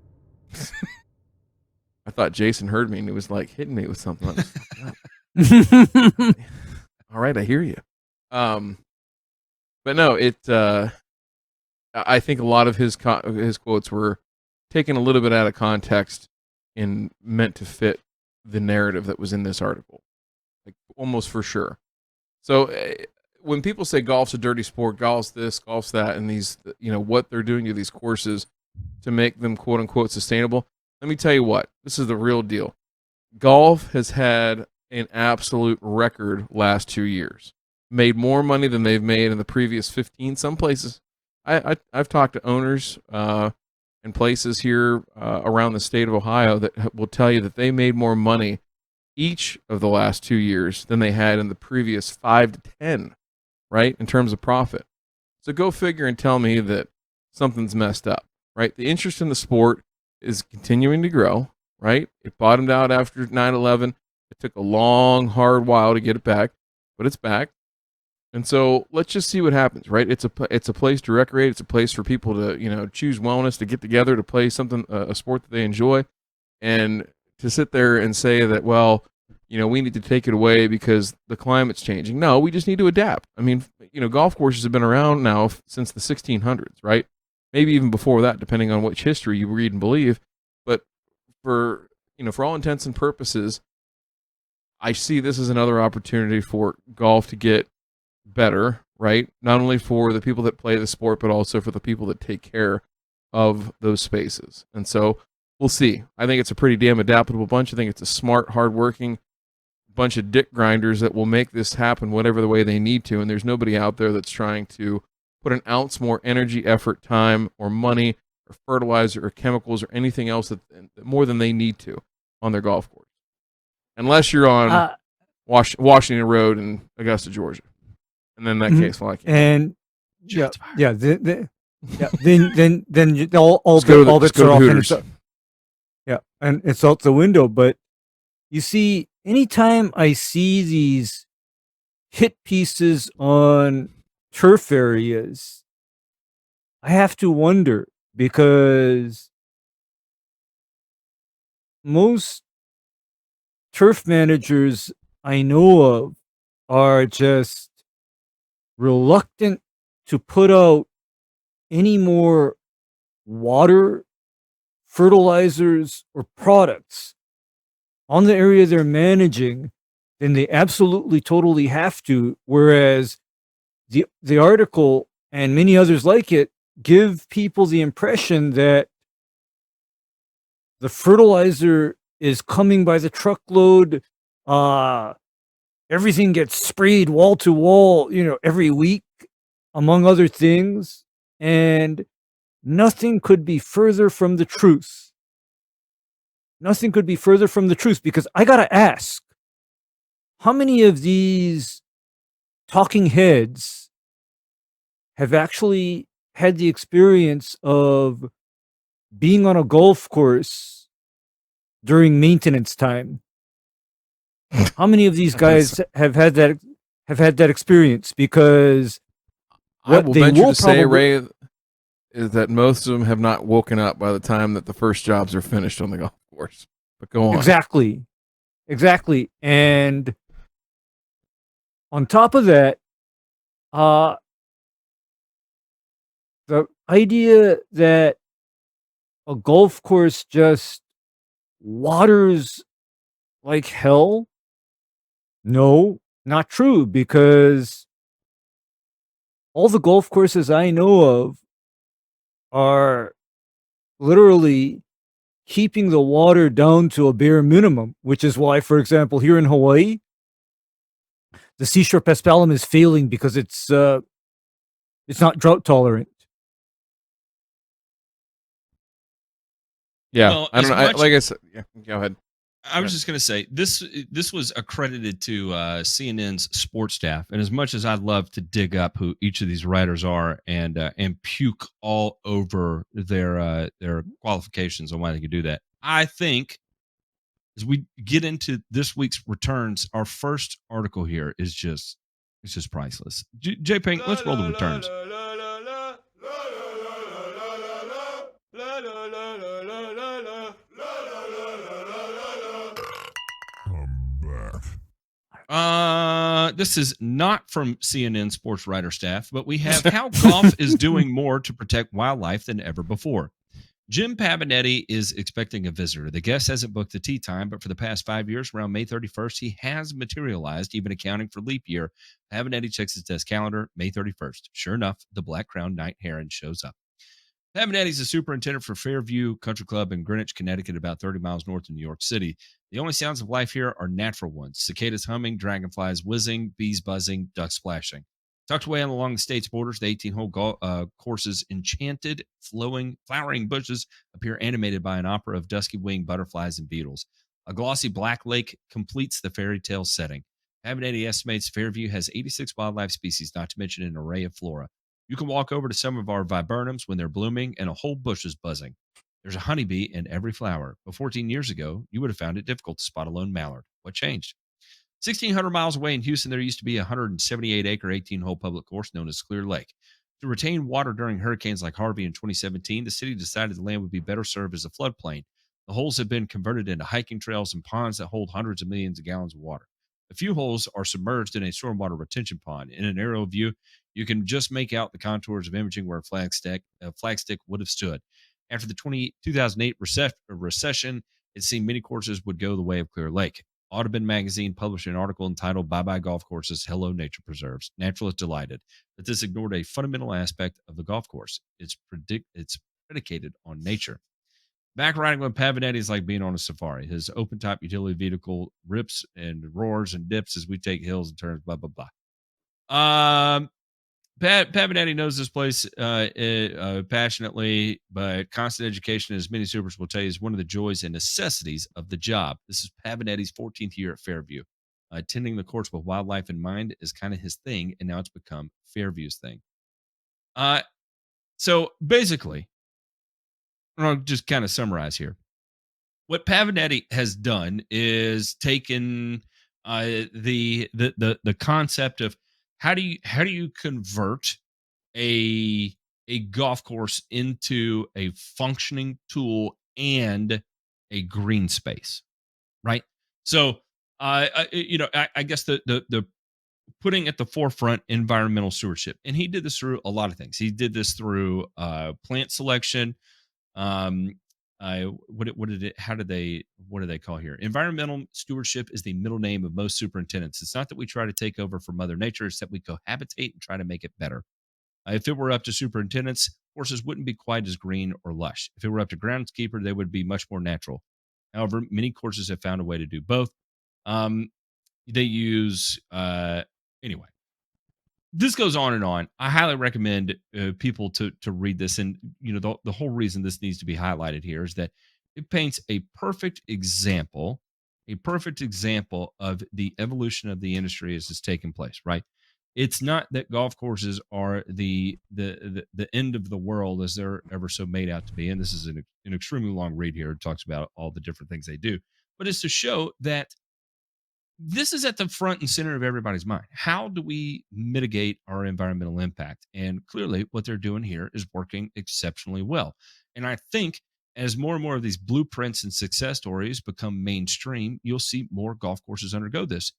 I thought Jason heard me and he was like hitting me with something. I was like, all right, I hear you. But no, I think a lot of his quotes were taken a little bit out of context and meant to fit the narrative that was in this article, like almost for sure. So when people say golf's a dirty sport, golf's this, golf's that, and these, what they're doing to these courses to make them quote unquote sustainable, let me tell you what, this is the real deal. Golf has had an absolute record last 2 years. Made more money than they've made in the previous 15. Some places, I've talked to owners and places here around the state of Ohio that will tell you that they made more money each of the last 2 years than they had in the previous 5 to 10, right, in terms of profit. So go figure and tell me that something's messed up, right? The interest in the sport is continuing to grow, right? It bottomed out after 9/11. It took a long, hard while to get it back, but it's back. And so let's just see what happens, right? It's a place to recreate. It's a place for people to, choose wellness, to get together, to play something, a sport that they enjoy. And to sit there and say that, well, we need to take it away because the climate's changing. No, we just need to adapt. I mean, golf courses have been around now since the 1600s, right? Maybe even before that, depending on which history you read and believe. But for all intents and purposes, I see this as another opportunity for golf to get better, right? Not only for the people that play the sport, but also for the people that take care of those spaces. And so we'll see. I think it's a pretty damn adaptable bunch. I think it's a smart, hardworking bunch of dick grinders that will make this happen whatever the way they need to. And there's nobody out there that's trying to put an ounce more energy, effort, time, or money, or fertilizer, or chemicals, or anything else that more than they need to on their golf course. Unless you're on Washington Road in Augusta, Georgia. And then in that case, well, I can't. And then all bets are off, and it's out the window. But you see, anytime I see these hit pieces on turf areas, I have to wonder, because most turf managers I know of are just reluctant to put out any more water, fertilizers, or products on the area they're managing than they absolutely totally have to. Whereas the article and many others like it give people the impression that the fertilizer is coming by the truckload. Everything gets sprayed wall to wall, every week, among other things. And nothing could be further from the truth. Nothing could be further from the truth, because I got to ask, how many of these talking heads have actually had the experience of being on a golf course during maintenance time? How many of these guys have had that experience? Because I will venture to say, Ray, is that most of them have not woken up by the time that the first jobs are finished on the golf course. But go on. Exactly. And on top of that, the idea that a golf course just waters like hell, no, not true, because all the golf courses I know of are literally keeping the water down to a bare minimum, which is why, for example, here in Hawaii, the Seashore Paspalum is failing because it's not drought tolerant. Yeah, Well, I don't know. as much- Like I said, yeah. Go ahead. I was just going to say this was accredited to CNN's sports staff, and as much as I'd love to dig up who each of these writers are and puke all over their qualifications on why they could do that, I think as we get into this week's returns, our first article here is just priceless. J Pink, let's roll the returns. I'm back. This is not from CNN sports writer staff, but we have how golf is doing more to protect wildlife than ever before. Jim Pavinetti is expecting a visitor. The guest hasn't booked the tee time, but for the past 5 years, around May 31st, he has materialized, even accounting for leap year. Pavinetti checks his desk calendar, May 31st. Sure enough, the black-crowned night heron shows up. Pavinetti is the superintendent for Fairview Country Club in Greenwich, Connecticut, about 30 miles north of New York City. The only sounds of life here are natural ones: cicadas humming, dragonflies whizzing, bees buzzing, ducks splashing. Tucked away along the state's borders, the 18-hole course's enchanted, flowering bushes appear animated by an opera of dusky-winged butterflies and beetles. A glossy black lake completes the fairy tale setting. Pavinetti estimates Fairview has 86 wildlife species, not to mention an array of flora. You can walk over to some of our viburnums when they're blooming and a whole bush is buzzing. There's a honeybee in every flower. But 14 years ago, you would have found it difficult to spot a lone mallard. What changed? 1,600 miles away in Houston, there used to be a 178-acre, 18-hole public course known as Clear Lake. To retain water during hurricanes like Harvey in 2017, the city decided the land would be better served as a floodplain. The holes have been converted into hiking trails and ponds that hold hundreds of millions of gallons of water. A few holes are submerged in a stormwater retention pond. In an aerial view, you can just make out the contours of imaging where a flagstick would have stood. After the 2008 recession, it seemed many courses would go the way of Clear Lake. Audubon magazine published an article entitled "Bye Bye Golf Courses, Hello Nature Preserves." Naturalists delighted that this ignored a fundamental aspect of the golf course. It's predicated on nature. Back riding with Pavinetti is like being on a safari. His open-top utility vehicle rips and roars and dips as we take hills and turns, blah, blah, blah. Pavinetti knows this place passionately, but constant education, as many supers will tell you, is one of the joys and necessities of the job. This is Pavinetti's 14th year at Fairview. Attending the course with wildlife in mind is kind of his thing, and now it's become Fairview's thing. So basically, I'll just kind of summarize here. What Pavinetti has done is taken the concept of how do you convert a golf course into a functioning tool and a green space, right? So, I guess the putting at the forefront environmental stewardship, and he did this through a lot of things. He did this through plant selection. What do they call here? Environmental stewardship is the middle name of most superintendents. It's not that we try to take over for Mother Nature, it's that we cohabitate and try to make it better. If it were up to superintendents, courses wouldn't be quite as green or lush. If it were up to groundskeeper, they would be much more natural. However, many courses have found a way to do both. They use anyway. This goes on and on. I highly recommend people to read this, and the whole reason this needs to be highlighted here is that it paints a perfect example of the evolution of the industry as it's taken place. Right? It's not that golf courses are the end of the world as they're ever so made out to be, and this is an extremely long read here. It talks about all the different things they do, but it's to show that this is at the front and center of everybody's mind. How do we mitigate our environmental impact? And clearly what they're doing here is working exceptionally well. And I think as more and more of these blueprints and success stories become mainstream, you'll see more golf courses undergo this.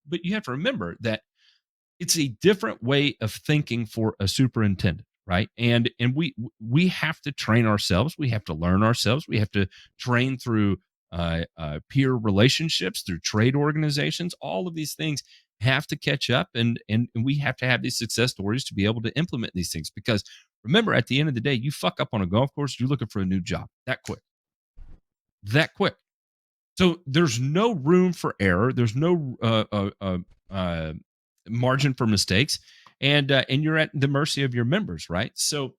But you have to remember that it's a different way of thinking for a superintendent, right? And we have to train ourselves. We have to learn ourselves. We have to train through peer relationships, through trade organizations. All of these things have to catch up, and we have to have these success stories to be able to implement these things. Because remember, at the end of the day, you fuck up on a golf course, you're looking for a new job that quick. So there's no room for error. There's no margin for mistakes, and you're at the mercy of your members, right? So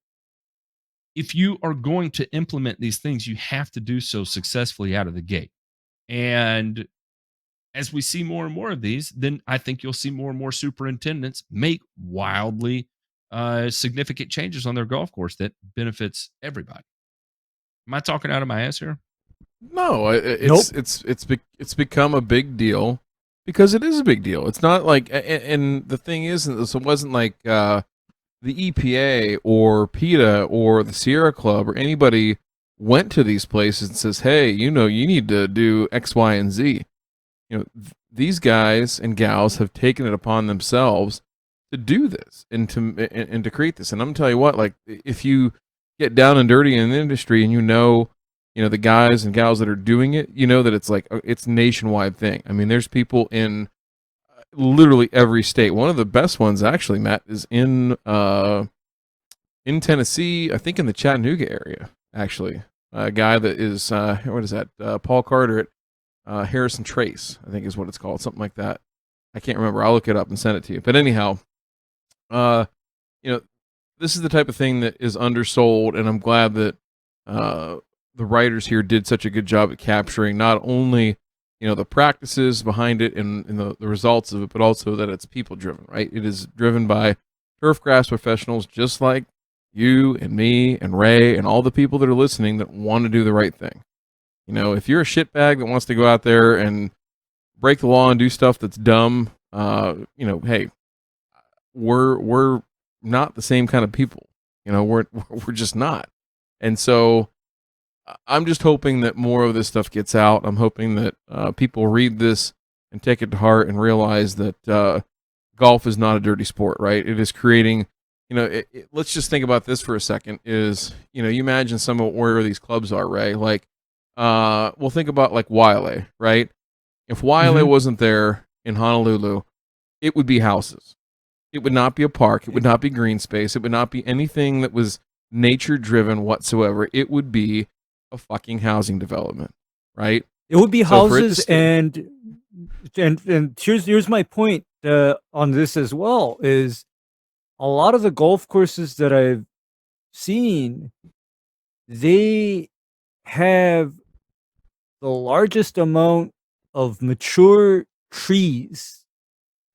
if you are going to implement these things, you have to do so successfully out of the gate. And as we see more and more of these, then I think you'll see more and more superintendents make wildly significant changes on their golf course that benefits everybody. Am I talking out of my ass here? No, Nope. it's become a big deal because it is a big deal. It's not like, and the thing is, it wasn't like the EPA or PETA or the Sierra Club or anybody went to these places and says, "Hey, you need to do X, Y, and Z." These guys and gals have taken it upon themselves to do this and to create this. And I'm gonna tell you what, like, if you get down and dirty in the industry and the guys and gals that are doing it, that it's like it's a nationwide thing. I mean, there's people in literally every state. One of the best ones, actually, Matt, is in Tennessee. I think in the Chattanooga area, actually. A guy that is what is that? Paul Carter at Harrison Trace, I think is what it's called, something like that. I can't remember. I'll look it up and send it to you. But anyhow, this is the type of thing that is undersold, and I'm glad that the writers here did such a good job at capturing not only the practices behind it and the results of it, but also that it's people driven, right? It is driven by turfgrass professionals just like you and me and Ray and all the people that are listening that want to do the right thing. If you're a shitbag that wants to go out there and break the law and do stuff that's dumb, hey, we're not the same kind of people. We're just not. And so I'm just hoping that more of this stuff gets out. I'm hoping that people read this and take it to heart and realize that golf is not a dirty sport, right? It is creating, let's just think about this for a second is, you imagine some of where these clubs are, Ray. Like, we'll think about like Wiley, right? If Wiley wasn't there in Honolulu, it would be houses. It would not be a park. It would not be green space. It would not be anything that was nature driven whatsoever. It would be a fucking housing development, right? It would be houses, and here's my point on this as well is a lot of the golf courses that I've seen, they have the largest amount of mature trees,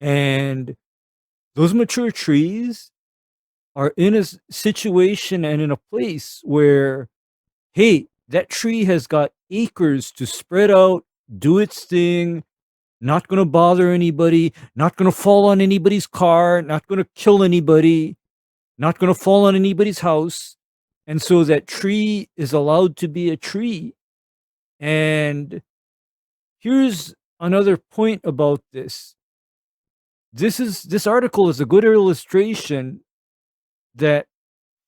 and those mature trees are in a situation and in a place where, hey, that tree has got acres to spread out, do its thing, not going to bother anybody, not going to fall on anybody's car, not going to kill anybody, not going to fall on anybody's house. And so that tree is allowed to be a tree. And here's another point about this. This article is a good illustration that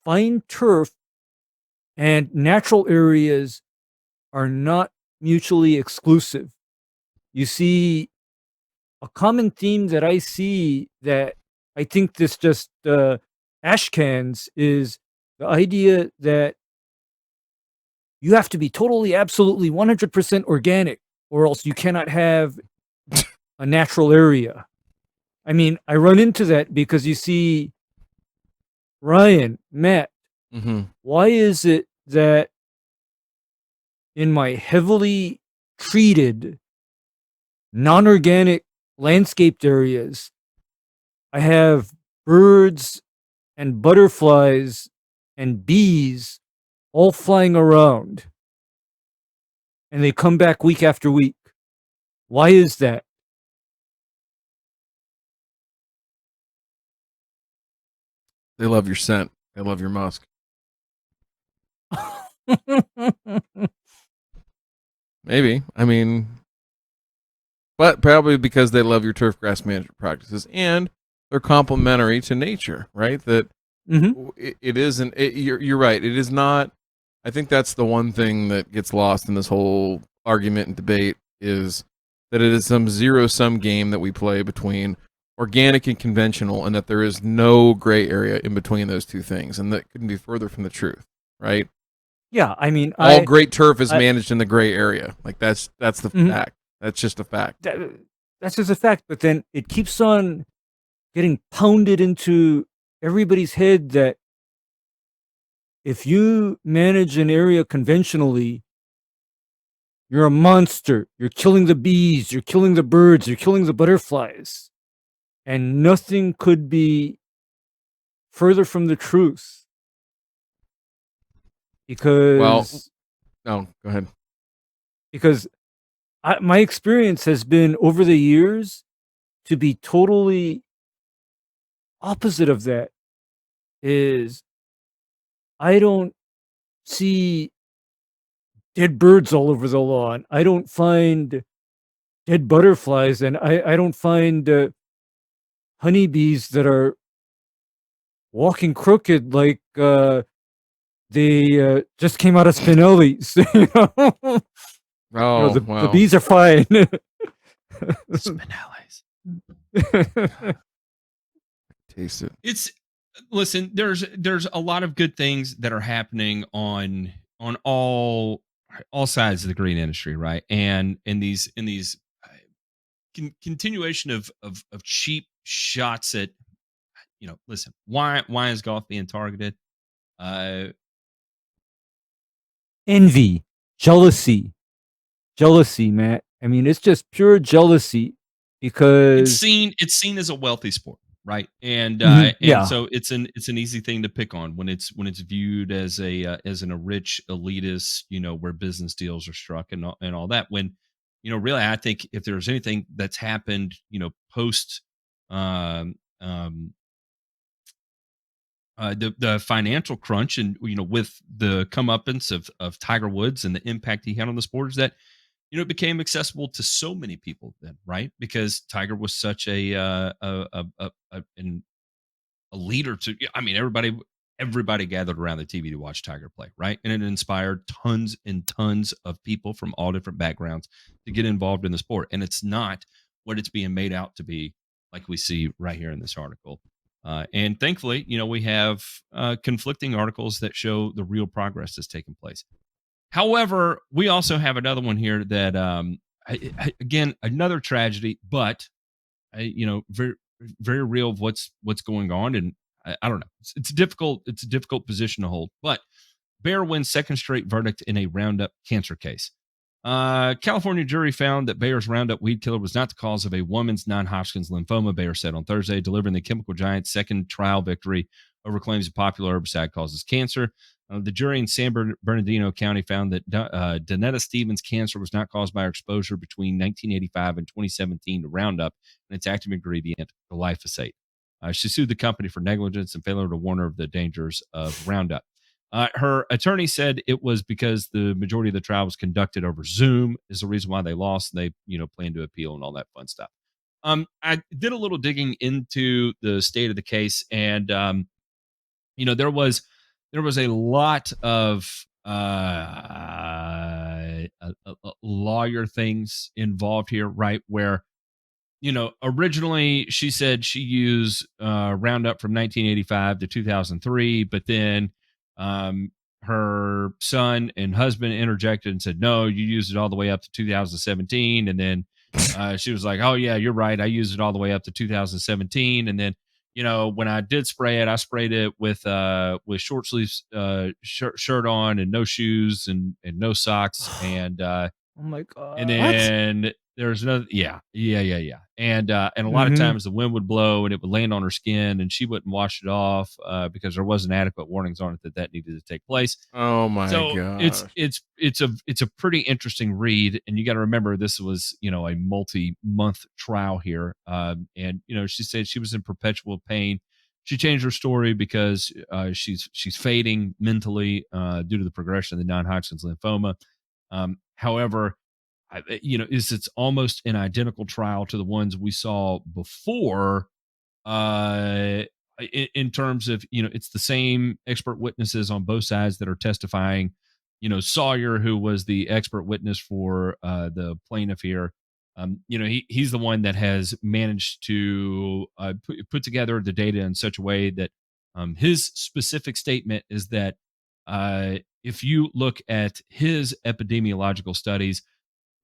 fine turf and natural areas are not mutually exclusive. You see, a common theme that I see that I think this just ash cans is the idea that you have to be totally, absolutely 100% organic, or else you cannot have a natural area. I mean, I run into that because you see, Ryan, Matt, why is it that in my heavily treated, non-organic landscaped areas, I have birds and butterflies and bees all flying around, and they come back week after week? Why is that? They love your scent. They love your musk. Maybe. I mean, but probably because they love your turfgrass management practices and they're complementary to nature, right? That it isn't. You're right. It is not. I think that's the one thing that gets lost in this whole argument and debate is that it is some zero-sum game that we play between organic and conventional, and that there is no gray area in between those two things, and that couldn't be further from the truth, right? Yeah, I mean, all great turf is managed in the gray area. Like that's the fact. That's just a fact. That's just a fact. But then it keeps on getting pounded into everybody's head that if you manage an area conventionally, you're a monster. You're killing the bees, you're killing the birds, you're killing the butterflies. And nothing could be further from the truth. Because no, go ahead. Because my experience has been over the years to be totally opposite of that. Is I don't see dead birds all over the lawn. I don't find dead butterflies, and I don't find honeybees that are walking crooked like they just came out of Spinelli's. Oh, the bees are fine. Spinelli's. Taste it. Listen, there's a lot of good things that are happening on all sides of the green industry, right? And in these continuation of cheap shots at, listen, why is golf being targeted? Envy, jealousy, Matt. I mean, it's just pure jealousy because it's seen as a wealthy sport, right? And so it's an easy thing to pick on when it's viewed as a rich elitist, where business deals are struck and all that. When really, I think if there's anything that's happened, post the financial crunch and with the comeuppance of Tiger Woods and the impact he had on the sport, is that it became accessible to so many people then, right? Because Tiger was such a leader to, I mean, everybody gathered around the TV to watch Tiger play, right? And it inspired tons and tons of people from all different backgrounds to get involved in the sport. And it's not what it's being made out to be, like we see right here in this article. And thankfully, we have conflicting articles that show the real progress that's taking place. However, we also have another one here that, again, another tragedy, but very, very real of what's going on, and I don't know. It's a difficult position to hold. But Bayer wins second straight verdict in a Roundup cancer case. California jury found that Bayer's Roundup weed killer was not the cause of a woman's non-Hodgkin's lymphoma, Bayer said on Thursday, delivering the chemical giant's second trial victory over claims a popular herbicide causes cancer. The jury in San Bernardino County found that Donetta Stevens' cancer was not caused by her exposure between 1985 and 2017 to Roundup and its active ingredient, glyphosate. She sued the company for negligence and failure to warn her of the dangers of Roundup. Her attorney said it was because the majority of the trial was conducted over Zoom is the reason why they lost, and they plan to appeal and all that fun stuff. I did a little digging into the state of the case, and there was a lot of lawyer things involved here, right? Where, originally she said she used Roundup from 1985 to 2003, but then her son and husband interjected and said, no, you used it all the way up to 2017. And then she was like, oh yeah, you're right, I used it all the way up to 2017. And then when I did spray it, I sprayed it with short sleeves shirt on and no shoes and no socks. And oh my God. And then there's another, yeah. And a lot of times the wind would blow and it would land on her skin and she wouldn't wash it off because there wasn't adequate warnings on it that needed to take place. Oh my God. It's a pretty interesting read. And you got to remember, this was, a multi-month trial here. And she said she was in perpetual pain. She changed her story because she's fading mentally due to the progression of the non-Hodgkin's lymphoma. However, it's almost an identical trial to the ones we saw before in terms of, it's the same expert witnesses on both sides that are testifying. Sawyer, who was the expert witness for the plaintiff here, he's the one that has managed to put together the data in such a way that his specific statement is that if you look at his epidemiological studies,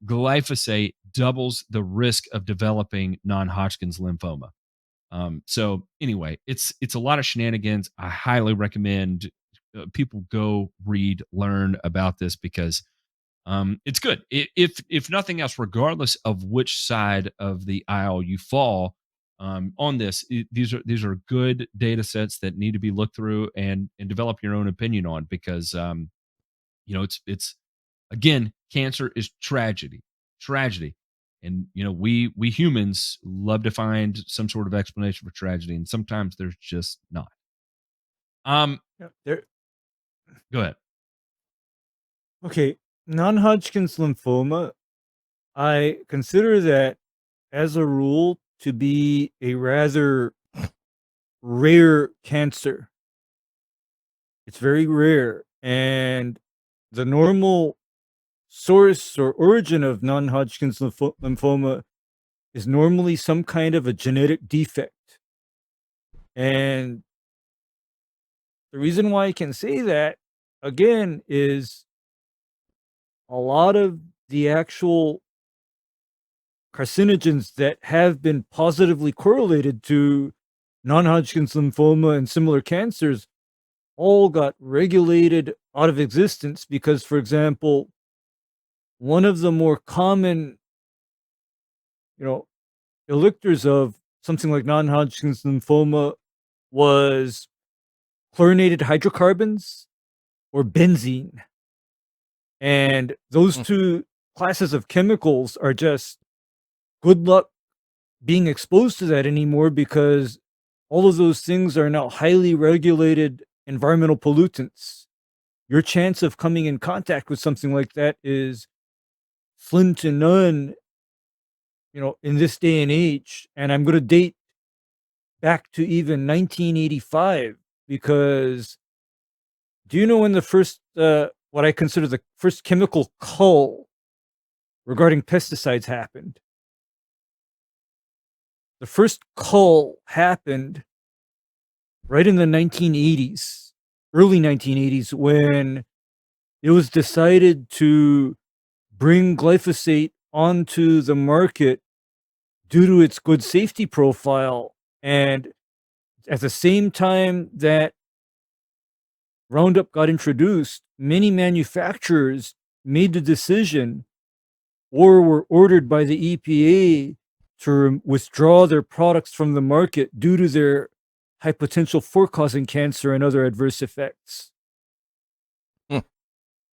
glyphosate doubles the risk of developing non-Hodgkin's lymphoma. So anyway, it's a lot of shenanigans. I highly recommend people go read, learn about this, because it's good. If nothing else, regardless of which side of the aisle you fall on this, these are good data sets that need to be looked through and develop your own opinion on, because it's again, cancer is tragedy, and we humans love to find some sort of explanation for tragedy, and sometimes there's just not. Yeah, there. Go ahead. Okay, non-Hodgkin's lymphoma, I consider that as a rule to be a rather rare cancer. It's very rare, and the normal source or origin of non-Hodgkin's lymphoma is normally some kind of a genetic defect. And the reason why I can say that, again, is a lot of the actual carcinogens that have been positively correlated to non-Hodgkin's lymphoma and similar cancers all got regulated out of existence because, for example, one of the more common, elictors of something like non-Hodgkin's lymphoma was chlorinated hydrocarbons or benzene. And those two classes of chemicals are just good luck being exposed to that anymore, because all of those things are now highly regulated environmental pollutants. Your chance of coming in contact with something like that is slim to none, in this day and age. And I'm going to date back to even 1985, because do you know when the first, what I consider the first chemical cull regarding pesticides happened? The first cull happened right in the 1980s, early 1980s, when it was decided to bring glyphosate onto the market due to its good safety profile. And at the same time that Roundup got introduced, many manufacturers made the decision or were ordered by the EPA to withdraw their products from the market due to their high potential for causing cancer and other adverse effects.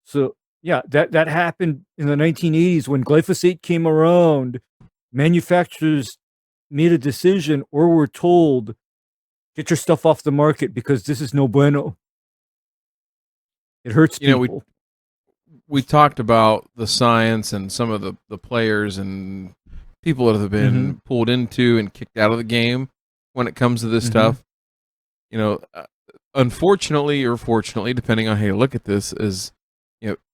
So, yeah, that happened in the 1980s when glyphosate came around. Manufacturers made a decision or were told, get your stuff off the market because this is no bueno. It hurts people. We talked about the science and some of the players and people that have been pulled into and kicked out of the game when it comes to this stuff. Unfortunately or fortunately, depending on how you look at this, is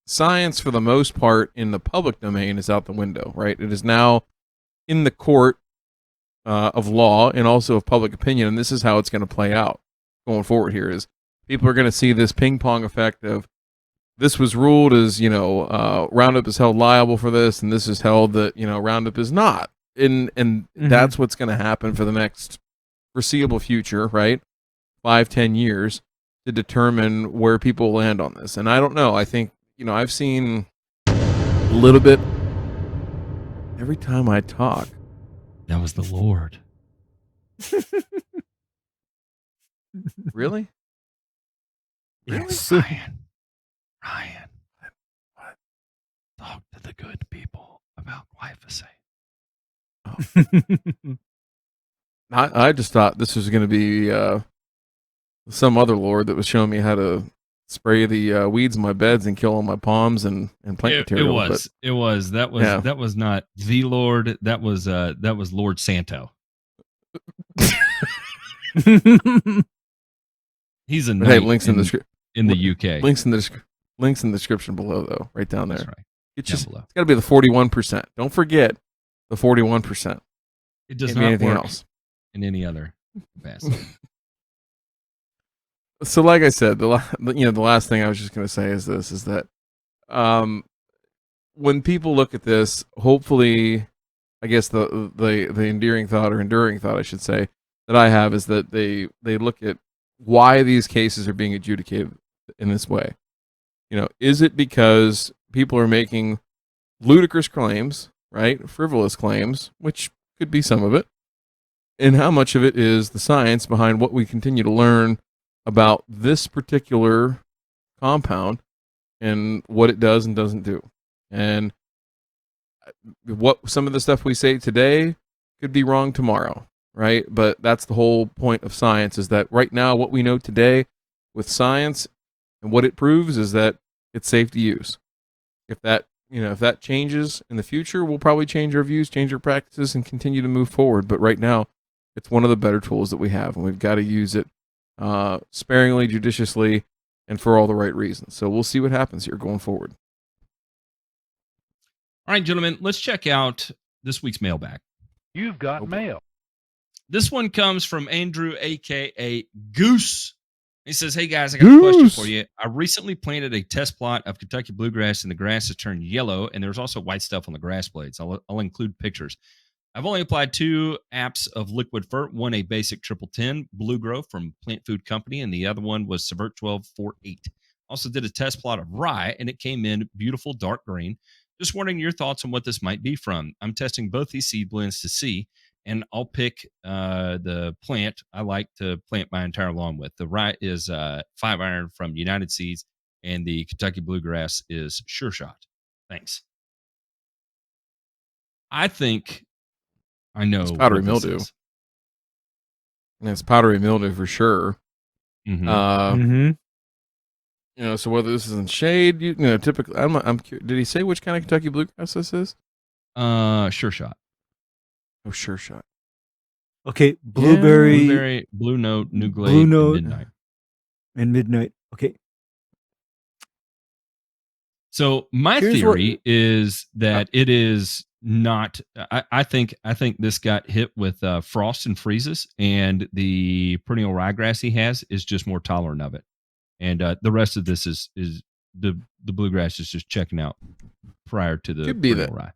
science for the most part in the public domain is out the window, right? It is now in the court of law and also of public opinion, and this is how it's going to play out going forward. Here is people are going to see this ping pong effect of this was ruled as Roundup is held liable for this, and this is held that Roundup is not, and that's what's going to happen for the next foreseeable future, right? 5-10 years to determine where people land on this. And I don't know. I think I've seen a little bit every time I talk. That was the Lord. Really? Yes, Ryan. What? Talk to the good people about glyphosate. I just thought this was going to be some other Lord that was showing me how to spray the weeds in my beds and kill all my palms and plant material. It was. That was not the Lord. That was Lord Santo. He's a knight. Links in the UK. Links in the description below, though, right down there. That's right. It's got to be the 41%. Don't forget the 41%. It does Can't not anything work else in any other capacity. So, like I said, the last thing I was just going to say is this: is that when people look at this, hopefully, I guess the enduring thought I should say that I have is that they look at why these cases are being adjudicated in this way? Is it because people are making ludicrous claims, right? Frivolous claims, which could be some of it. And how much of it is the science behind what we continue to learn about this particular compound and what it does and doesn't do. And what some of the stuff we say today could be wrong tomorrow, right? But that's the whole point of science, is that right now what we know today with science and what it proves is that it's safe to use. If that changes in the future, we'll probably change our views, change our practices, and continue to move forward. But right now, it's one of the better tools that we have, and we've got to use it sparingly, judiciously, and for all the right reasons. So we'll see what happens here going forward. All right, gentlemen, let's check out this week's mailbag. You've got mail. This one comes from Andrew, a.k.a. Goose. He says, hey, guys, I got a question for you. I recently planted a test plot of Kentucky bluegrass, and the grass has turned yellow, and there's also white stuff on the grass blades. I'll include pictures. I've only applied 2 apps of liquid fert, one a basic 1010 Blue Grow from Plant Food Company, and the other one was Subvert 1248. Also did a test plot of rye, and it came in beautiful dark green. Just wondering your thoughts on what this might be from. I'm testing both these seed blends to see, and I'll pick the plant I like to plant my entire lawn with. The rye is 5-iron from United Seeds, and the Kentucky bluegrass is Sure Shot. Thanks. I think I know it's powdery what this mildew. is. And it's powdery mildew for sure. Mm-hmm. So whether this is in shade, typically, I'm curious, did he say which kind of Kentucky bluegrass this is? Sure Shot. Oh, Sure Shot. Okay, blueberry, Blue Note, New Glade, Blue Note, and Midnight. Okay. So my theory is that it is not. I think this got hit with frost and freezes, and the perennial ryegrass he has is just more tolerant of it, and the rest of this is the bluegrass is just checking out prior to the perennial rye.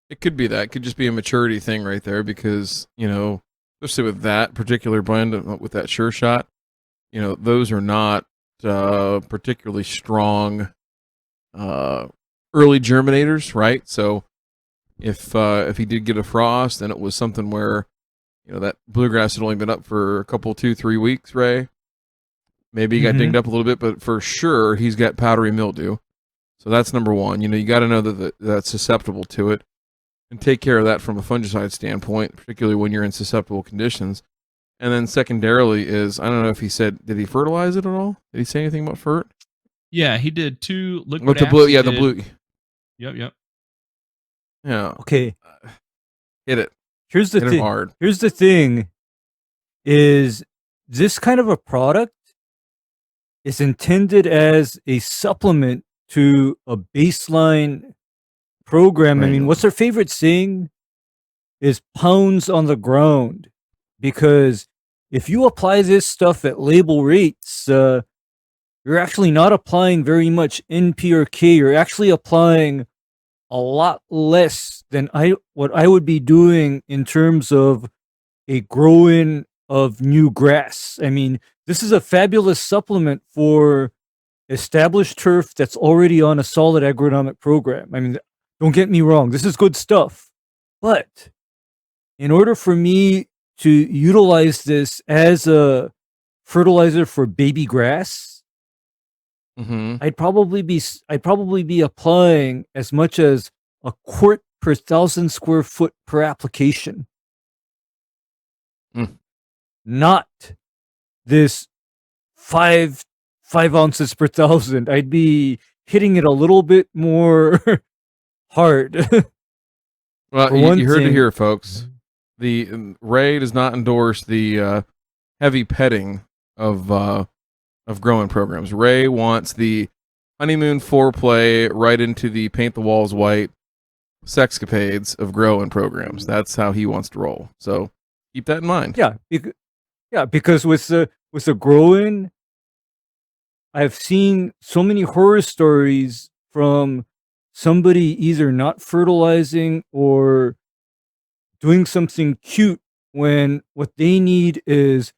It could be that. It could just be a maturity thing right there, because especially with that particular blend, with that Sure Shot, those are not particularly strong early germinators, right? So if he did get a frost and it was something where that bluegrass had only been up for a couple, 2-3 weeks, Ray, maybe he got dinged up a little bit, but for sure he's got powdery mildew. So that's number one. You got to know that that's susceptible to it, and take care of that from a fungicide standpoint, particularly when you're in susceptible conditions. And then secondarily is, I don't know if he said, did he fertilize it at all? Did he say anything about fert? Yeah, he did 2 liquid. With the blue, the blue. Yep. Yeah. Okay. Hit it. Here's the thing. Hard. Here's the thing. Is this kind of a product is intended as a supplement to a baseline program. Right. I mean, what's their favorite saying is pounds on the ground, because if you apply this stuff at label rates, you're actually not applying very much NP or K. You're actually applying a lot less than what I would be doing in terms of a growing of new grass. I mean, this is a fabulous supplement for established turf that's already on a solid agronomic program. I mean, don't get me wrong, this is good stuff. But in order for me to utilize this as a fertilizer for baby grass, I'd probably be applying as much as a quart per 1,000 square foot per application. Not this 5 ounces per 1,000. I'd be hitting it a little bit more hard. Well, you heard it here, folks. The Ray does not endorse the heavy petting of growing programs. Ray wants the honeymoon foreplay right into the paint the walls white sexcapades of growing programs. That's how he wants to roll. So keep that in mind. Yeah, because with the growing, I've seen so many horror stories from somebody either not fertilizing or doing something cute when what they need is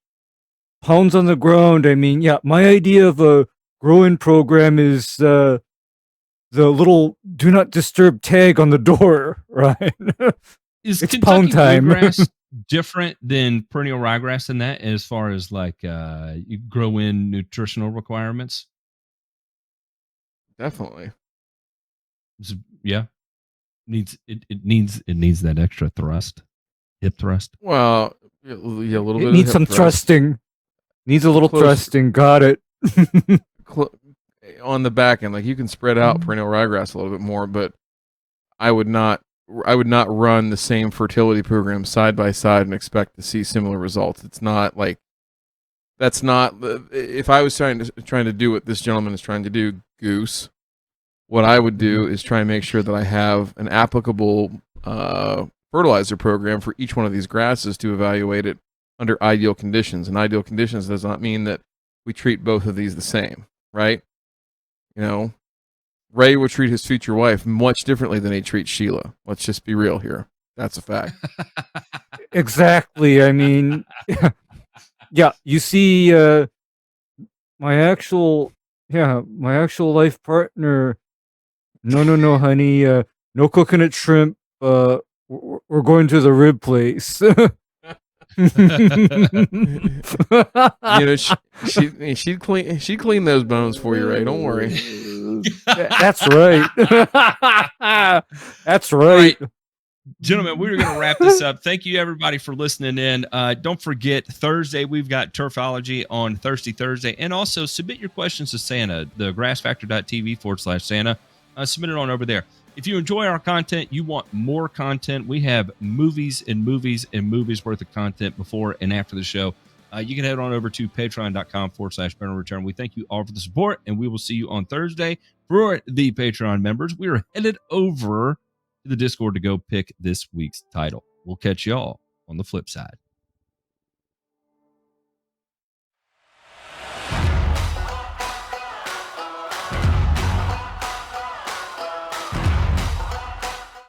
pounds on the ground. I mean, yeah, my idea of a grow-in program is the little "Do not disturb" tag on the door, right? Is It's Kentucky pound time. bluegrass different than perennial ryegrass in that, as far as like you grow in nutritional requirements? Definitely. Yeah, it needs that extra thrust, hip thrust. Well, yeah, a little It bit needs of some hip thrust. thrusting. Needs a little Close. thrusting. Got it. On the back end, like you can spread out perennial ryegrass a little bit more, but I would not run the same fertility program side by side and expect to see similar results. It's not like that's not if I was trying to do what this gentleman is trying to do, Goose, what I would do is try and make sure that I have an applicable fertilizer program for each one of these grasses to evaluate it under ideal conditions. And ideal conditions does not mean that we treat both of these the same, right? You know, Ray would treat his future wife much differently than he treats Sheila. Let's just be real here. That's a fact. Exactly. I mean, yeah. You see, my actual life partner. No, honey. No coconut shrimp. We're going to the rib place. She'd clean those bones for you, Ray. Don't worry. That's right. That's right. Gentlemen, we're going to wrap this up. Thank you, everybody, for listening in. Don't forget, Thursday, we've got Turfology on Thirsty Thursday. And also, submit your questions to Santa, the grassfactor.tv/Santa. Submit it on over there. If you enjoy our content, you want more content, we have movies and movies and movies worth of content before and after the show. You can head on over to patreon.com/BurnerReturn. We thank you all for the support, and we will see you on Thursday. For the Patreon members, we are headed over to the Discord to go pick this week's title. We'll catch y'all on the flip side.